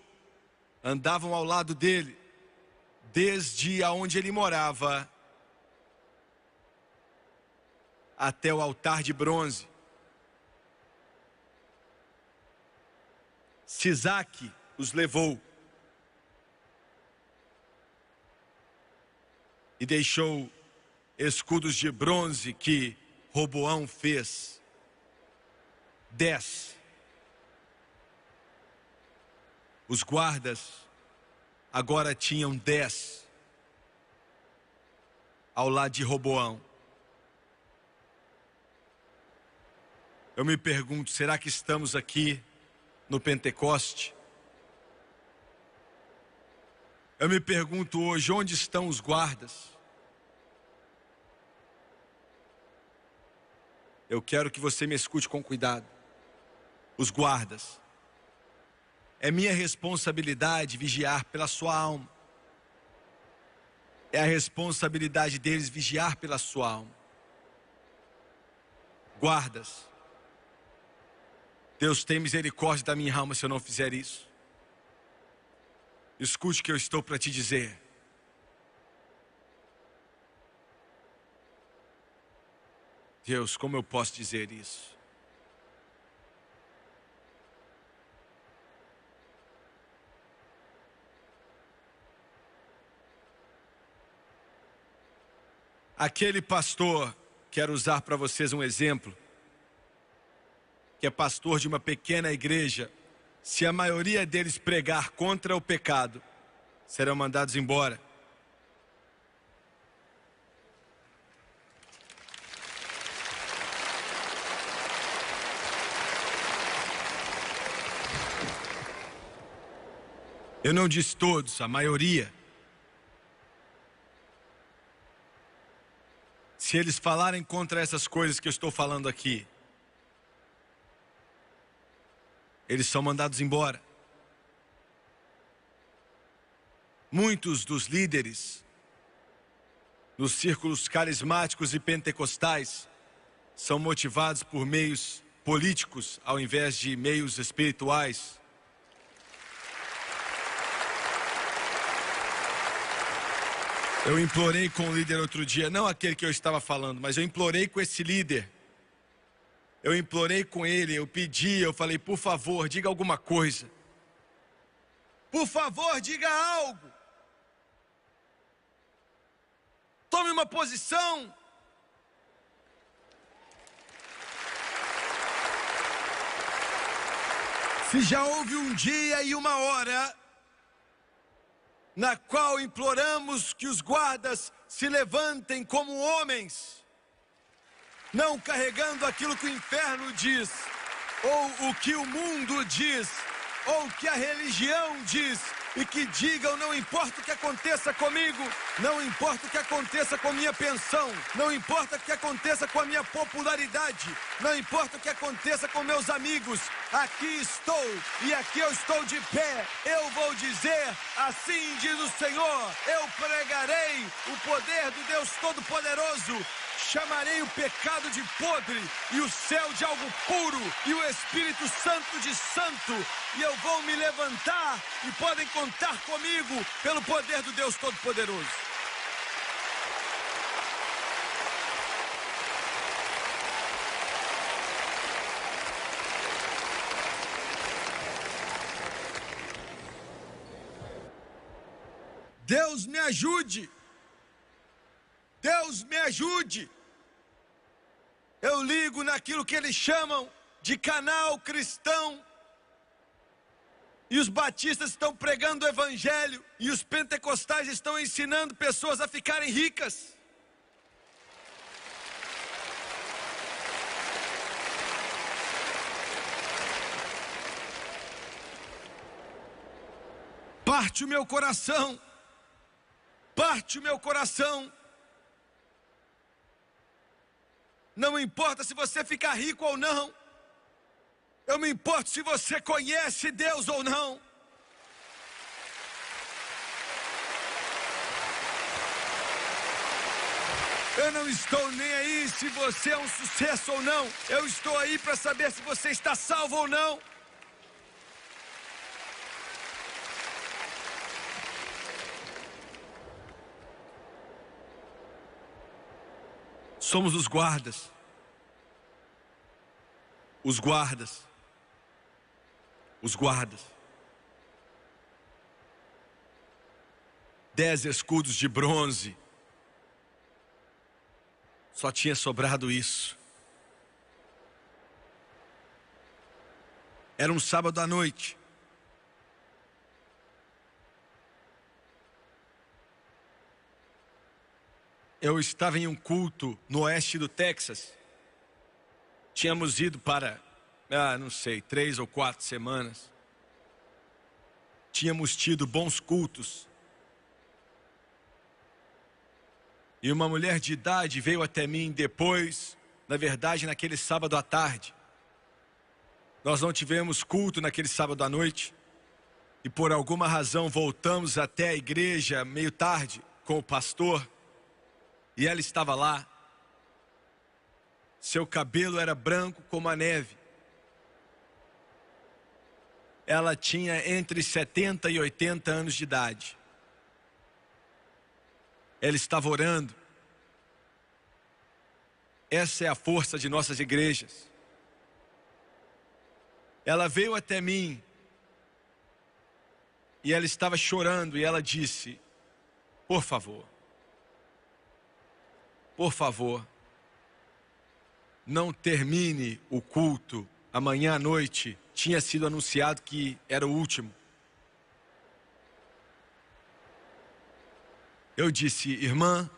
andavam ao lado dele, desde aonde ele morava até o altar de bronze. Sisaque os levou e deixou escudos de bronze que Roboão fez. 10. Os guardas agora tinham 10 ao lado de Roboão. Eu me pergunto, será que estamos aqui no Pentecoste? Eu me pergunto hoje, onde estão os guardas? Eu quero que você me escute com cuidado. Os guardas. É minha responsabilidade vigiar pela sua alma. É a responsabilidade deles vigiar pela sua alma. Guardas. Deus tem misericórdia da minha alma se eu não fizer isso. Escute o que eu estou para te dizer. Deus, como eu posso dizer isso? Aquele pastor, quero usar para vocês um exemplo, que é pastor de uma pequena igreja, se a maioria deles pregar contra o pecado, serão mandados embora. Eu não disse todos, a maioria. Se eles falarem contra essas coisas que eu estou falando aqui, eles são mandados embora. Muitos dos líderes nos círculos carismáticos e pentecostais são motivados por meios políticos ao invés de meios espirituais. Eu implorei com o líder outro dia, não aquele que eu estava falando, mas eu implorei com esse líder. Eu implorei com ele, eu pedi, eu falei, por favor, diga alguma coisa. Por favor, diga algo. Tome uma posição. Se já houve um dia e uma hora na qual imploramos que os guardas se levantem como homens, não carregando aquilo que o inferno diz, ou o que o mundo diz, ou o que a religião diz, e que digam, não importa o que aconteça comigo, não importa o que aconteça com minha pensão, não importa o que aconteça com a minha popularidade, não importa o que aconteça com meus amigos, aqui estou, e aqui eu estou de pé, eu vou dizer, assim diz o Senhor, eu pregarei o poder do Deus Todo-Poderoso, chamarei o pecado de podre e o céu de algo puro e o Espírito Santo de santo, e eu vou me levantar e podem contar comigo pelo poder do Deus Todo-Poderoso. Deus me ajude. Deus me ajude. Eu ligo naquilo que eles chamam de canal cristão. E os batistas estão pregando o evangelho. E os pentecostais estão ensinando pessoas a ficarem ricas. Parte o meu coração. Parte o meu coração. Não importa se você ficar rico ou não. Eu me importo se você conhece Deus ou não. Eu não estou nem aí se você é um sucesso ou não. Eu estou aí para saber se você está salvo ou não. Somos os guardas. Os guardas. 10 escudos de bronze. Só tinha sobrado isso. Era um sábado à noite. Eu estava em um culto no oeste do Texas. Tínhamos ido para, não sei, 3 ou 4 semanas. Tínhamos tido bons cultos. E uma mulher de idade veio até mim depois, na verdade, naquele sábado à tarde. Nós não tivemos culto naquele sábado à noite. E por alguma razão voltamos até a igreja meio tarde com o pastor. E ela estava lá. Seu cabelo era branco como a neve. Ela tinha entre 70 e 80 anos de idade. Ela estava orando. Essa é a força de nossas igrejas. Ela veio até mim. E ela estava chorando e ela disse: por favor, não termine o culto amanhã à noite. Tinha sido anunciado que era o último. Eu disse: irmã,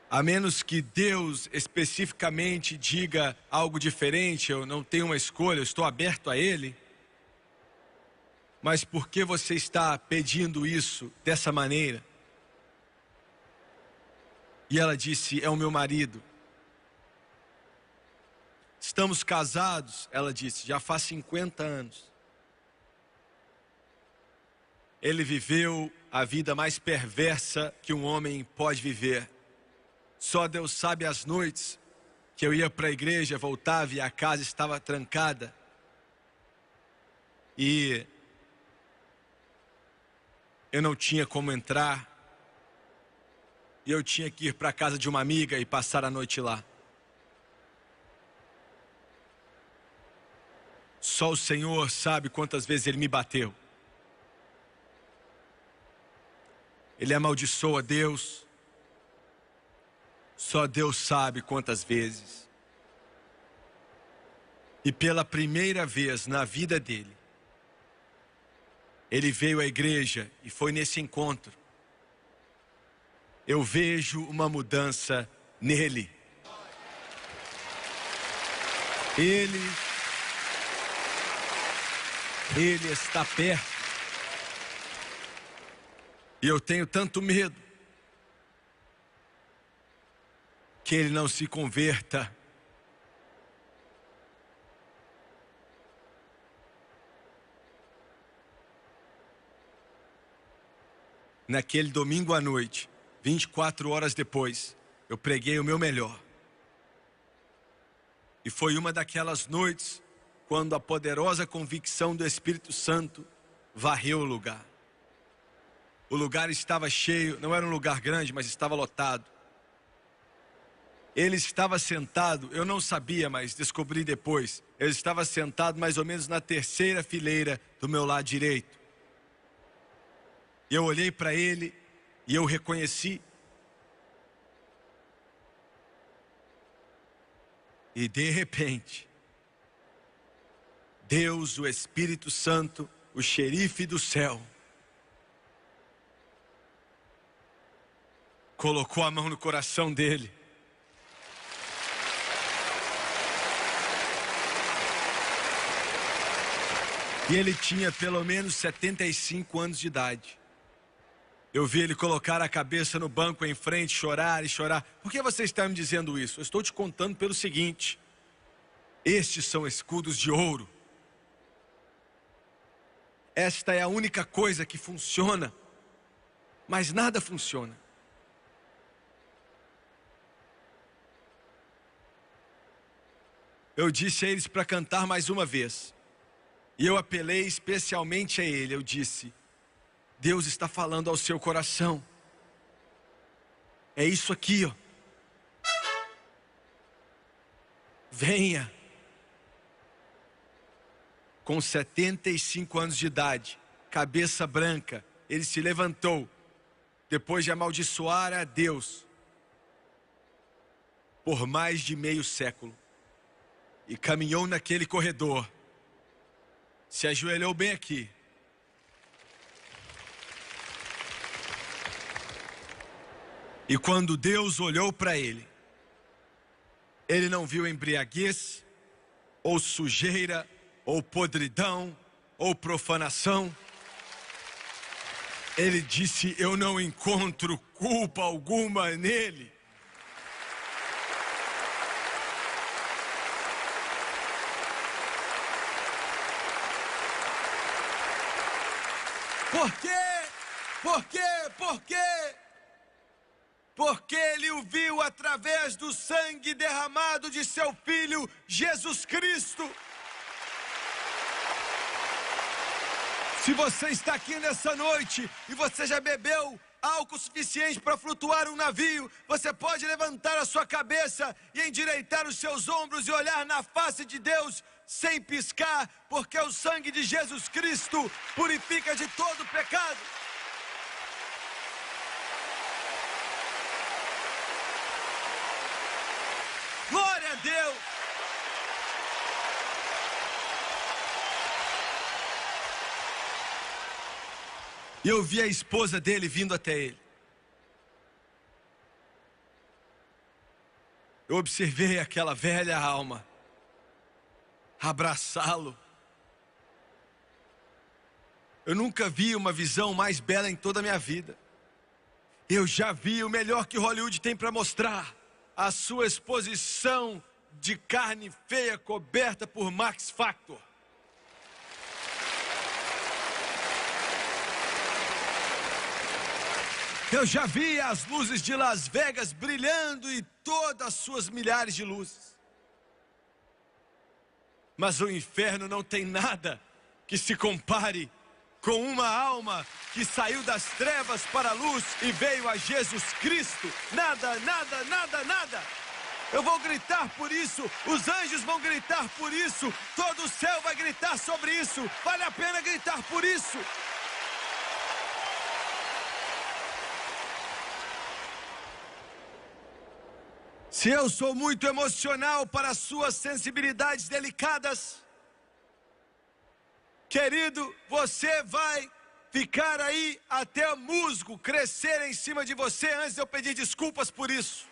a menos que Deus especificamente diga algo diferente, eu não tenho uma escolha, eu estou aberto a Ele. Mas por que você está pedindo isso dessa maneira? E ela disse: é o meu marido. Estamos casados, ela disse, já faz 50 anos. Ele viveu a vida mais perversa que um homem pode viver. Só Deus sabe as noites que eu ia para a igreja, voltava e a casa estava trancada. E eu não tinha como entrar. E eu tinha que ir para a casa de uma amiga e passar a noite lá. Só o Senhor sabe quantas vezes Ele me bateu. Ele amaldiçoa Deus. Só Deus sabe quantas vezes. E pela primeira vez na vida dele, ele veio à igreja e foi nesse encontro. Eu vejo uma mudança nele. Ele está perto. E eu tenho tanto medo que ele não se converta. Naquele domingo à noite, 24 horas depois, eu preguei o meu melhor. E foi uma daquelas noites quando a poderosa convicção do Espírito Santo varreu o lugar. O lugar estava cheio, não era um lugar grande, mas estava lotado. Ele estava sentado, eu não sabia, mas descobri depois. Ele estava sentado mais ou menos na terceira fileira do meu lado direito. E eu olhei para ele e eu reconheci. E de repente, Deus, o Espírito Santo, o xerife do céu, colocou a mão no coração dele. E ele tinha pelo menos 75 anos de idade. Eu vi ele colocar a cabeça no banco em frente, chorar e chorar. Por que você está me dizendo isso? Eu estou te contando pelo seguinte: estes são escudos de ouro. Esta é a única coisa que funciona, mas nada funciona. Eu disse a eles para cantar mais uma vez. E eu apelei especialmente a ele. Eu disse: Deus está falando ao seu coração. É isso aqui, ó. venha. Com 75 anos de idade, cabeça branca, ele se levantou, depois de amaldiçoar a Deus por mais de meio século, e caminhou naquele corredor, se ajoelhou bem aqui. E quando Deus olhou para ele, ele não viu embriaguez, ou sujeira, ou podridão, ou profanação. Ele disse: eu não encontro culpa alguma nele. Por quê? Por quê? Por quê? Porque ele o viu através do sangue derramado de seu Filho, Jesus Cristo. Se você está aqui nessa noite e você já bebeu álcool suficiente para flutuar um navio, você pode levantar a sua cabeça e endireitar os seus ombros e olhar na face de Deus sem piscar, porque o sangue de Jesus Cristo purifica de todo pecado. Glória a Deus! E eu vi a esposa dele vindo até ele. Eu observei aquela velha alma abraçá-lo. Eu nunca vi uma visão mais bela em toda a minha vida. Eu já vi o melhor que Hollywood tem para mostrar. A sua exposição de carne feia coberta por Max Factor. Eu já vi as luzes de Las Vegas brilhando e todas as suas milhares de luzes. Mas o inferno não tem nada que se compare com uma alma que saiu das trevas para a luz e veio a Jesus Cristo. Nada, nada, nada, nada. Eu vou gritar por isso, os anjos vão gritar por isso, todo o céu vai gritar sobre isso. Vale a pena gritar por isso. Se eu sou muito emocional para suas sensibilidades delicadas, querido, você vai ficar aí até o musgo crescer em cima de você antes de eu pedir desculpas por isso.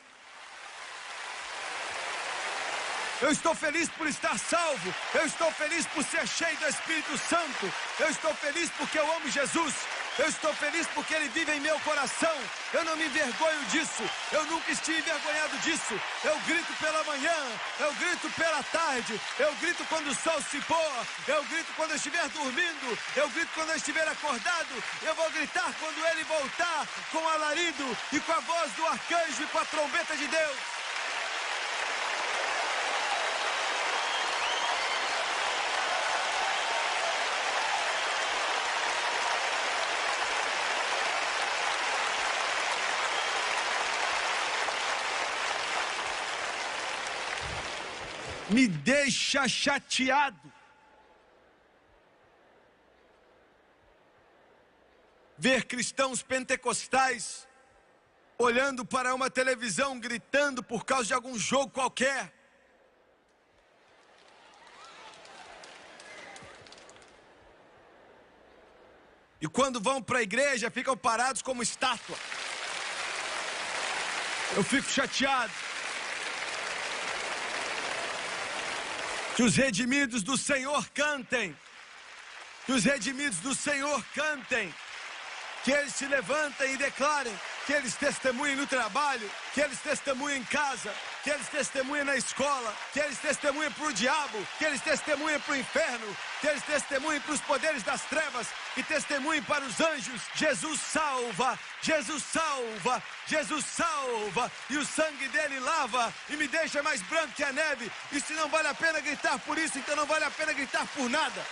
Eu estou feliz por estar salvo. Eu estou feliz por ser cheio do Espírito Santo. Eu estou feliz porque eu amo Jesus. Eu estou feliz porque Ele vive em meu coração. Eu não me envergonho disso. Eu nunca estive envergonhado disso. Eu grito pela manhã. Eu grito pela tarde. Eu grito quando o sol se pôr. Eu grito quando eu estiver dormindo. Eu grito quando eu estiver acordado. Eu vou gritar quando Ele voltar, com alarido e com a voz do arcanjo e com a trombeta de Deus. Me deixa chateado ver cristãos pentecostais olhando para uma televisão gritando por causa de algum jogo qualquer. E quando vão para a igreja ficam parados como estátua. Eu fico chateado. Que os redimidos do Senhor cantem. Que os redimidos do Senhor cantem. Que eles se levantem e declarem. Que eles testemunhem no trabalho. Que eles testemunhem em casa. Que eles testemunhem na escola. Que eles testemunhem para o diabo. Que eles testemunhem para o inferno. Que eles testemunhem para os poderes das trevas. E testemunhem para os anjos. Jesus salva. Jesus salva. Jesus salva. E o sangue dele lava. E me deixa mais branco que a neve. E se não vale a pena gritar por isso, então não vale a pena gritar por nada.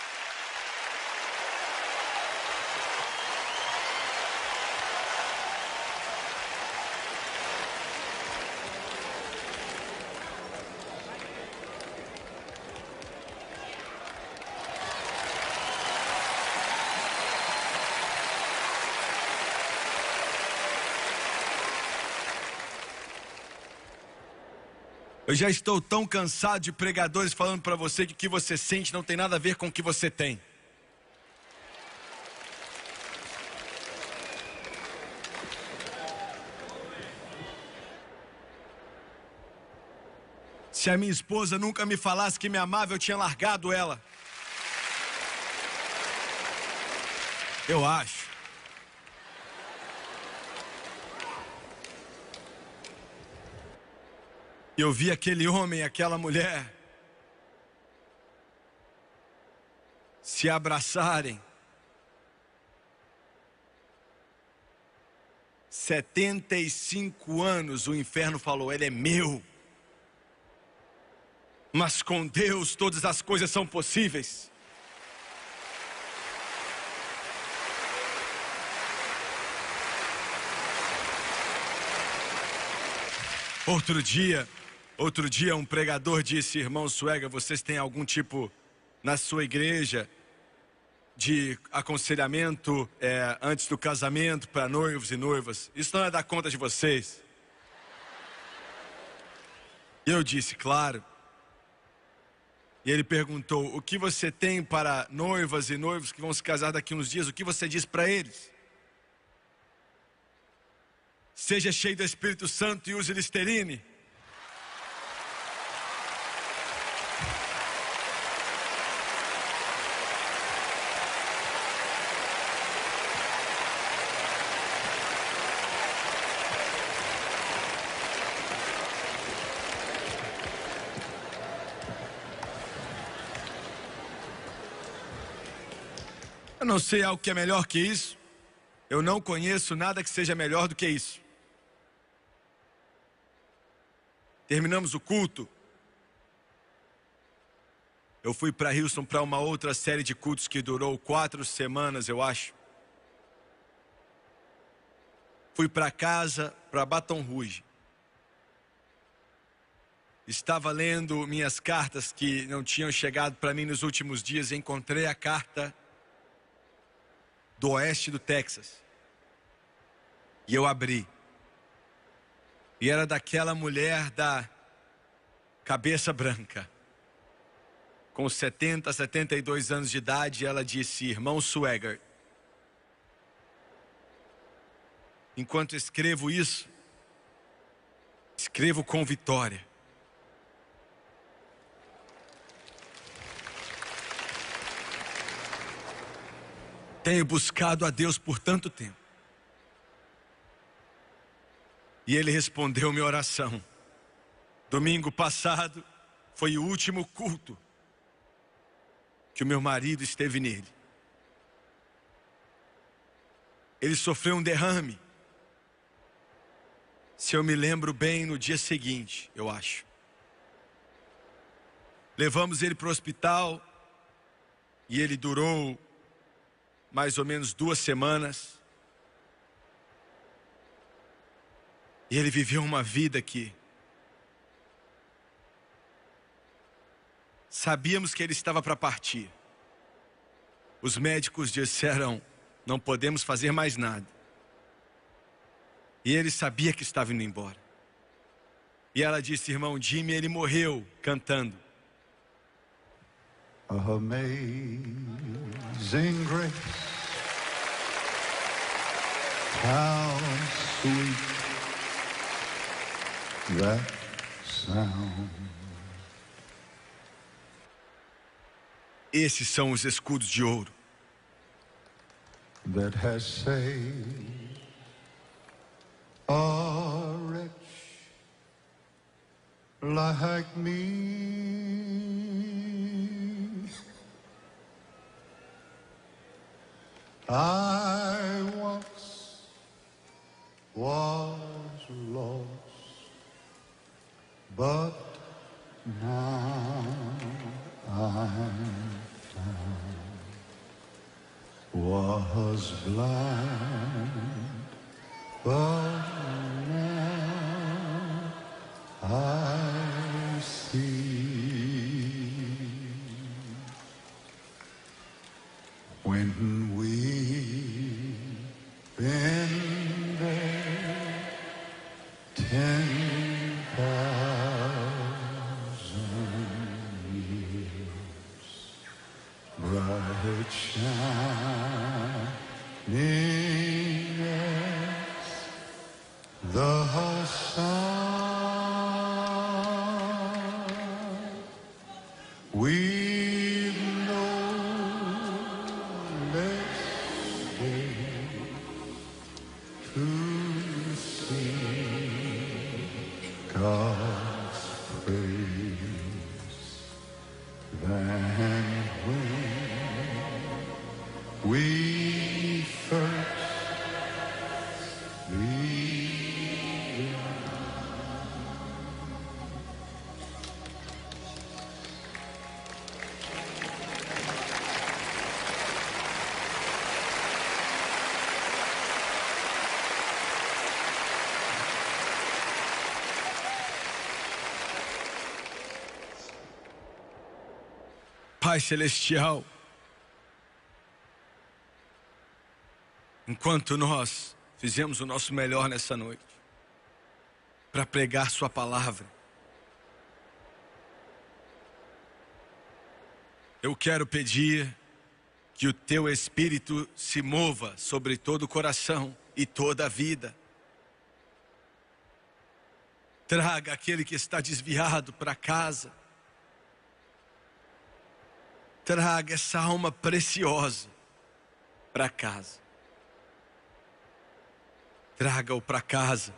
Eu já estou tão cansado de pregadores falando para você que o que você sente não tem nada a ver com o que você tem. Se a minha esposa nunca me falasse que me amava, eu tinha largado ela. Eu acho. E eu vi aquele homem e aquela mulher se abraçarem. 75 anos o inferno falou, ele é meu. Mas com Deus todas as coisas são possíveis. Outro dia um pregador disse, irmão Swaggart, vocês têm algum tipo na sua igreja de aconselhamento antes do casamento para noivos e noivas? Isso não é da conta de vocês. E eu disse, claro. E ele perguntou, o que você tem para noivas e noivos que vão se casar daqui a uns dias? O que você diz para eles? Seja cheio do Espírito Santo e use Listerine. Eu não sei algo que é melhor que isso. Eu não conheço nada que seja melhor do que isso. Terminamos o culto. Eu fui para Houston para uma outra série de cultos que durou 4 semanas, eu acho. Fui para casa, para Baton Rouge. Estava lendo minhas cartas que não tinham chegado para mim nos últimos dias. Encontrei a carta do oeste do Texas. E eu abri. E era daquela mulher da cabeça branca. Com 70, 72 anos de idade, ela disse, irmão Swaggart, enquanto escrevo isso, escrevo com vitória. Tenho buscado a Deus por tanto tempo. E Ele respondeu minha oração. Domingo passado foi o último culto que o meu marido esteve nele. Ele sofreu um derrame. Se eu me lembro bem, no dia seguinte, eu acho. Levamos ele para o hospital e ele durou mais ou menos 2 semanas. E ele viveu uma vida que sabíamos que ele estava para partir. Os médicos disseram, não podemos fazer mais nada. E ele sabia que estava indo embora. E ela disse, irmão Jimmy, ele morreu cantando. Amazing grace, how sweet that sound. Esses são os escudos de ouro. That has saved a wretch like me. I once was lost, but now I'm found. Was blind, but now I see. When we've been there 10,000 the sun. We've no less day to sing God's praise than when we first began. Pai Celestial, enquanto nós fizemos o nosso melhor nessa noite para pregar sua palavra, eu quero pedir que o teu Espírito se mova sobre todo o coração e toda a vida. Traga aquele que está desviado para casa. Traga essa alma preciosa para casa. Traga-o para casa,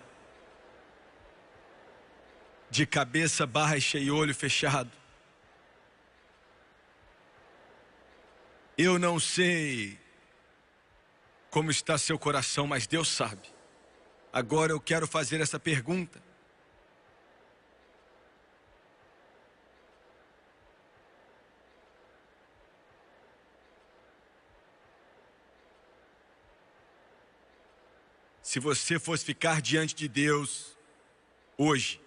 de cabeça baixa e olho fechado. Eu não sei como está seu coração, mas Deus sabe. Agora eu quero fazer essa pergunta. Se você fosse ficar diante de Deus hoje,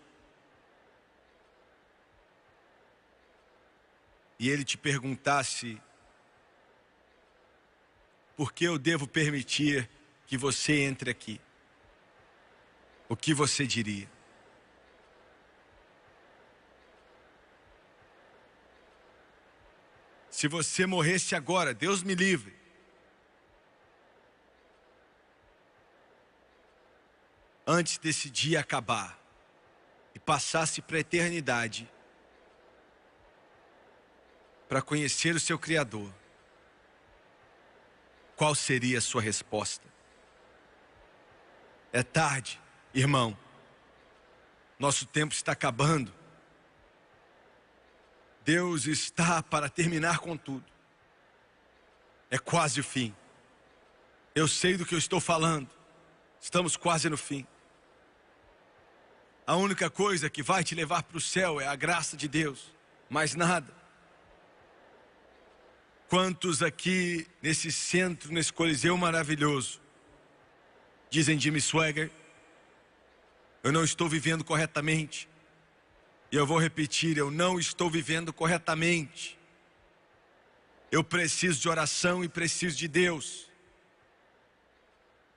e Ele te perguntasse: por que eu devo permitir que você entre aqui? O que você diria? Se você morresse agora, Deus me livre, antes desse dia acabar e passasse para a eternidade para conhecer o seu Criador, qual seria a sua resposta? É tarde, irmão. Nosso tempo está acabando. Deus está para terminar com tudo. É quase o fim. Eu sei do que eu estou falando. Estamos quase no fim. A única coisa que vai te levar para o céu é a graça de Deus, mais nada. Quantos aqui nesse centro, nesse coliseu maravilhoso, dizem: Jimmy Swaggart, eu não estou vivendo corretamente. E eu vou repetir: eu não estou vivendo corretamente. Eu preciso de oração e preciso de Deus.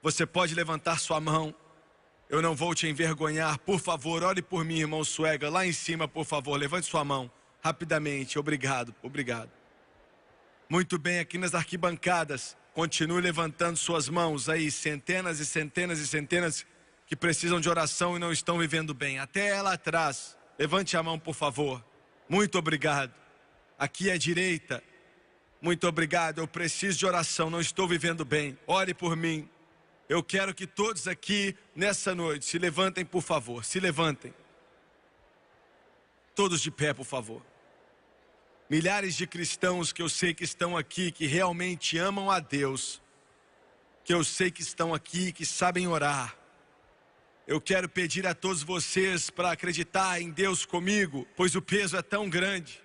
Você pode levantar sua mão. Eu não vou te envergonhar. Por favor, ore por mim, irmão Swaggart. Lá em cima, por favor, levante sua mão rapidamente. Obrigado, obrigado. Muito bem, aqui nas arquibancadas, continue levantando suas mãos aí. Centenas e centenas e centenas que precisam de oração e não estão vivendo bem. Até lá atrás, levante a mão, por favor. Muito obrigado. Aqui à direita, muito obrigado. Eu preciso de oração, não estou vivendo bem. Ore por mim. Eu quero que todos aqui, nessa noite, se levantem, por favor. Se levantem. Todos de pé, por favor. Milhares de cristãos que eu sei que estão aqui, que realmente amam a Deus, que eu sei que estão aqui, que sabem orar. Eu quero pedir a todos vocês para acreditar em Deus comigo, pois o peso é tão grande.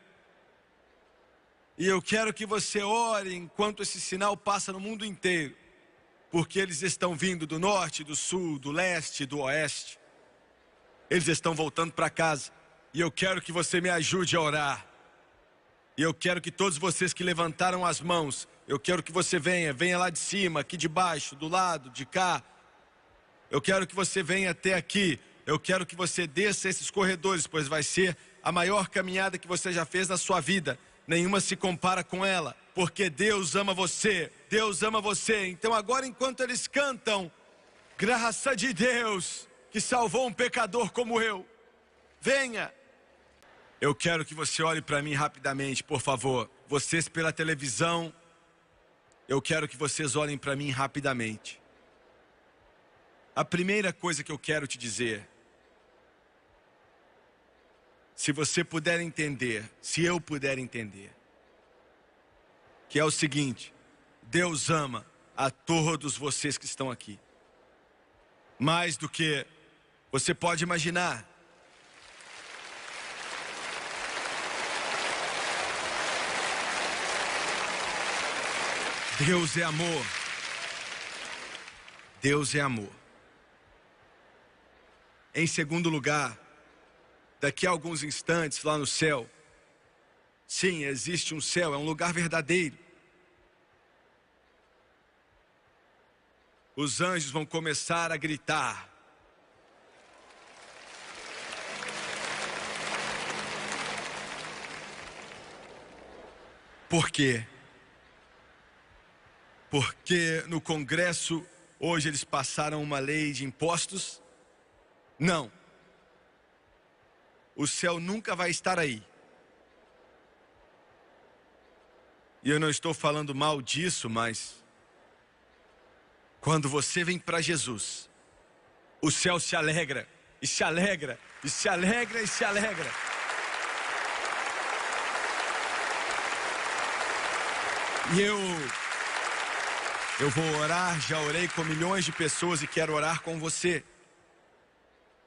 E eu quero que você ore enquanto esse sinal passa no mundo inteiro, porque eles estão vindo do norte, do sul, do leste, do oeste. Eles estão voltando para casa. E eu quero que você me ajude a orar. E eu quero que todos vocês que levantaram as mãos, eu quero que você venha lá de cima, aqui de baixo, do lado, de cá. Eu quero que você venha até aqui. Eu quero que você desça esses corredores, pois vai ser a maior caminhada que você já fez na sua vida. Nenhuma se compara com ela, porque Deus ama você. Deus ama você. Então agora, enquanto eles cantam, graça de Deus, que salvou um pecador como eu. Venha. Eu quero que você olhe para mim rapidamente, por favor. Vocês pela televisão, eu quero que vocês olhem para mim rapidamente. A primeira coisa que eu quero te dizer, se você puder entender, se eu puder entender, que é o seguinte: Deus ama a todos vocês que estão aqui, mais do que você pode imaginar. Deus é amor. Deus é amor. Em segundo lugar, daqui a alguns instantes lá no céu, sim, existe um céu, é um lugar verdadeiro. Os anjos vão começar a gritar. Por quê? Porque no Congresso hoje eles passaram uma lei de impostos? Não. O céu nunca vai estar aí. E eu não estou falando mal disso, mas quando você vem para Jesus, o céu se alegra, e se alegra, e se alegra, e se alegra. E eu vou orar, já orei com milhões de pessoas e quero orar com você.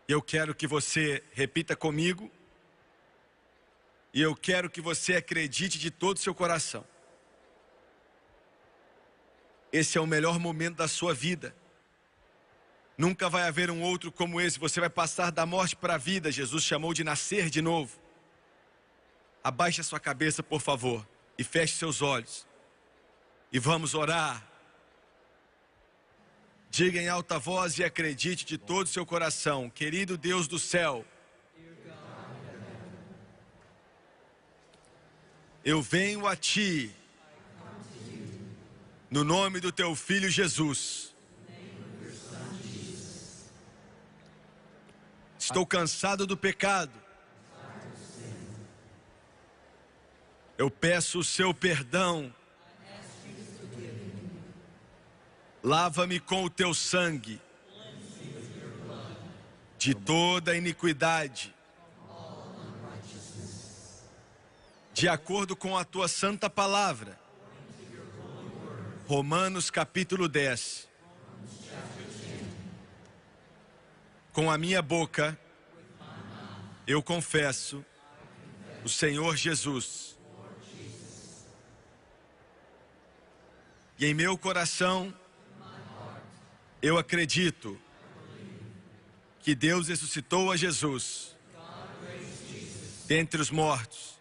Eu quero que você repita comigo. E eu quero que você acredite de todo o seu coração. Esse é o melhor momento da sua vida. Nunca vai haver um outro como esse. Você vai passar da morte para a vida. Jesus chamou de nascer de novo. Abaixe a sua cabeça, por favor, e feche seus olhos. E vamos orar. Diga em alta voz e acredite de todo o seu coração: querido Deus do céu, eu venho a Ti, no nome do Teu Filho Jesus. Estou cansado do pecado. Eu peço o Seu perdão. Lava-me com o Teu sangue de toda iniquidade, de acordo com a Tua santa palavra. Romanos capítulo 10. Com a minha boca eu confesso o Senhor Jesus. E em meu coração eu acredito que Deus ressuscitou a Jesus dentre os mortos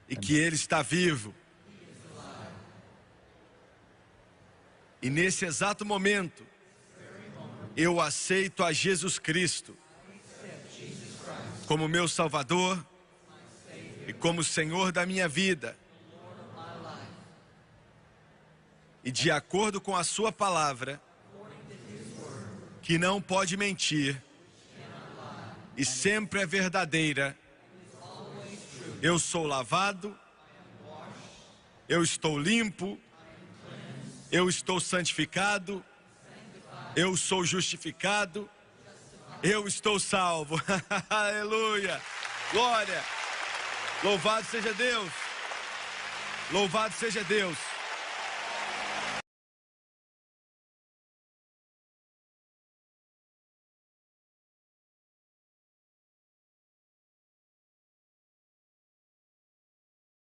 e que Ele está vivo. E nesse exato momento, eu aceito a Jesus Cristo como meu Salvador e como Senhor da minha vida. E de acordo com a Sua palavra, que não pode mentir e sempre é verdadeira, eu sou lavado, eu estou limpo, eu estou santificado, eu sou justificado, eu estou salvo. Aleluia, glória, louvado seja Deus, louvado seja Deus.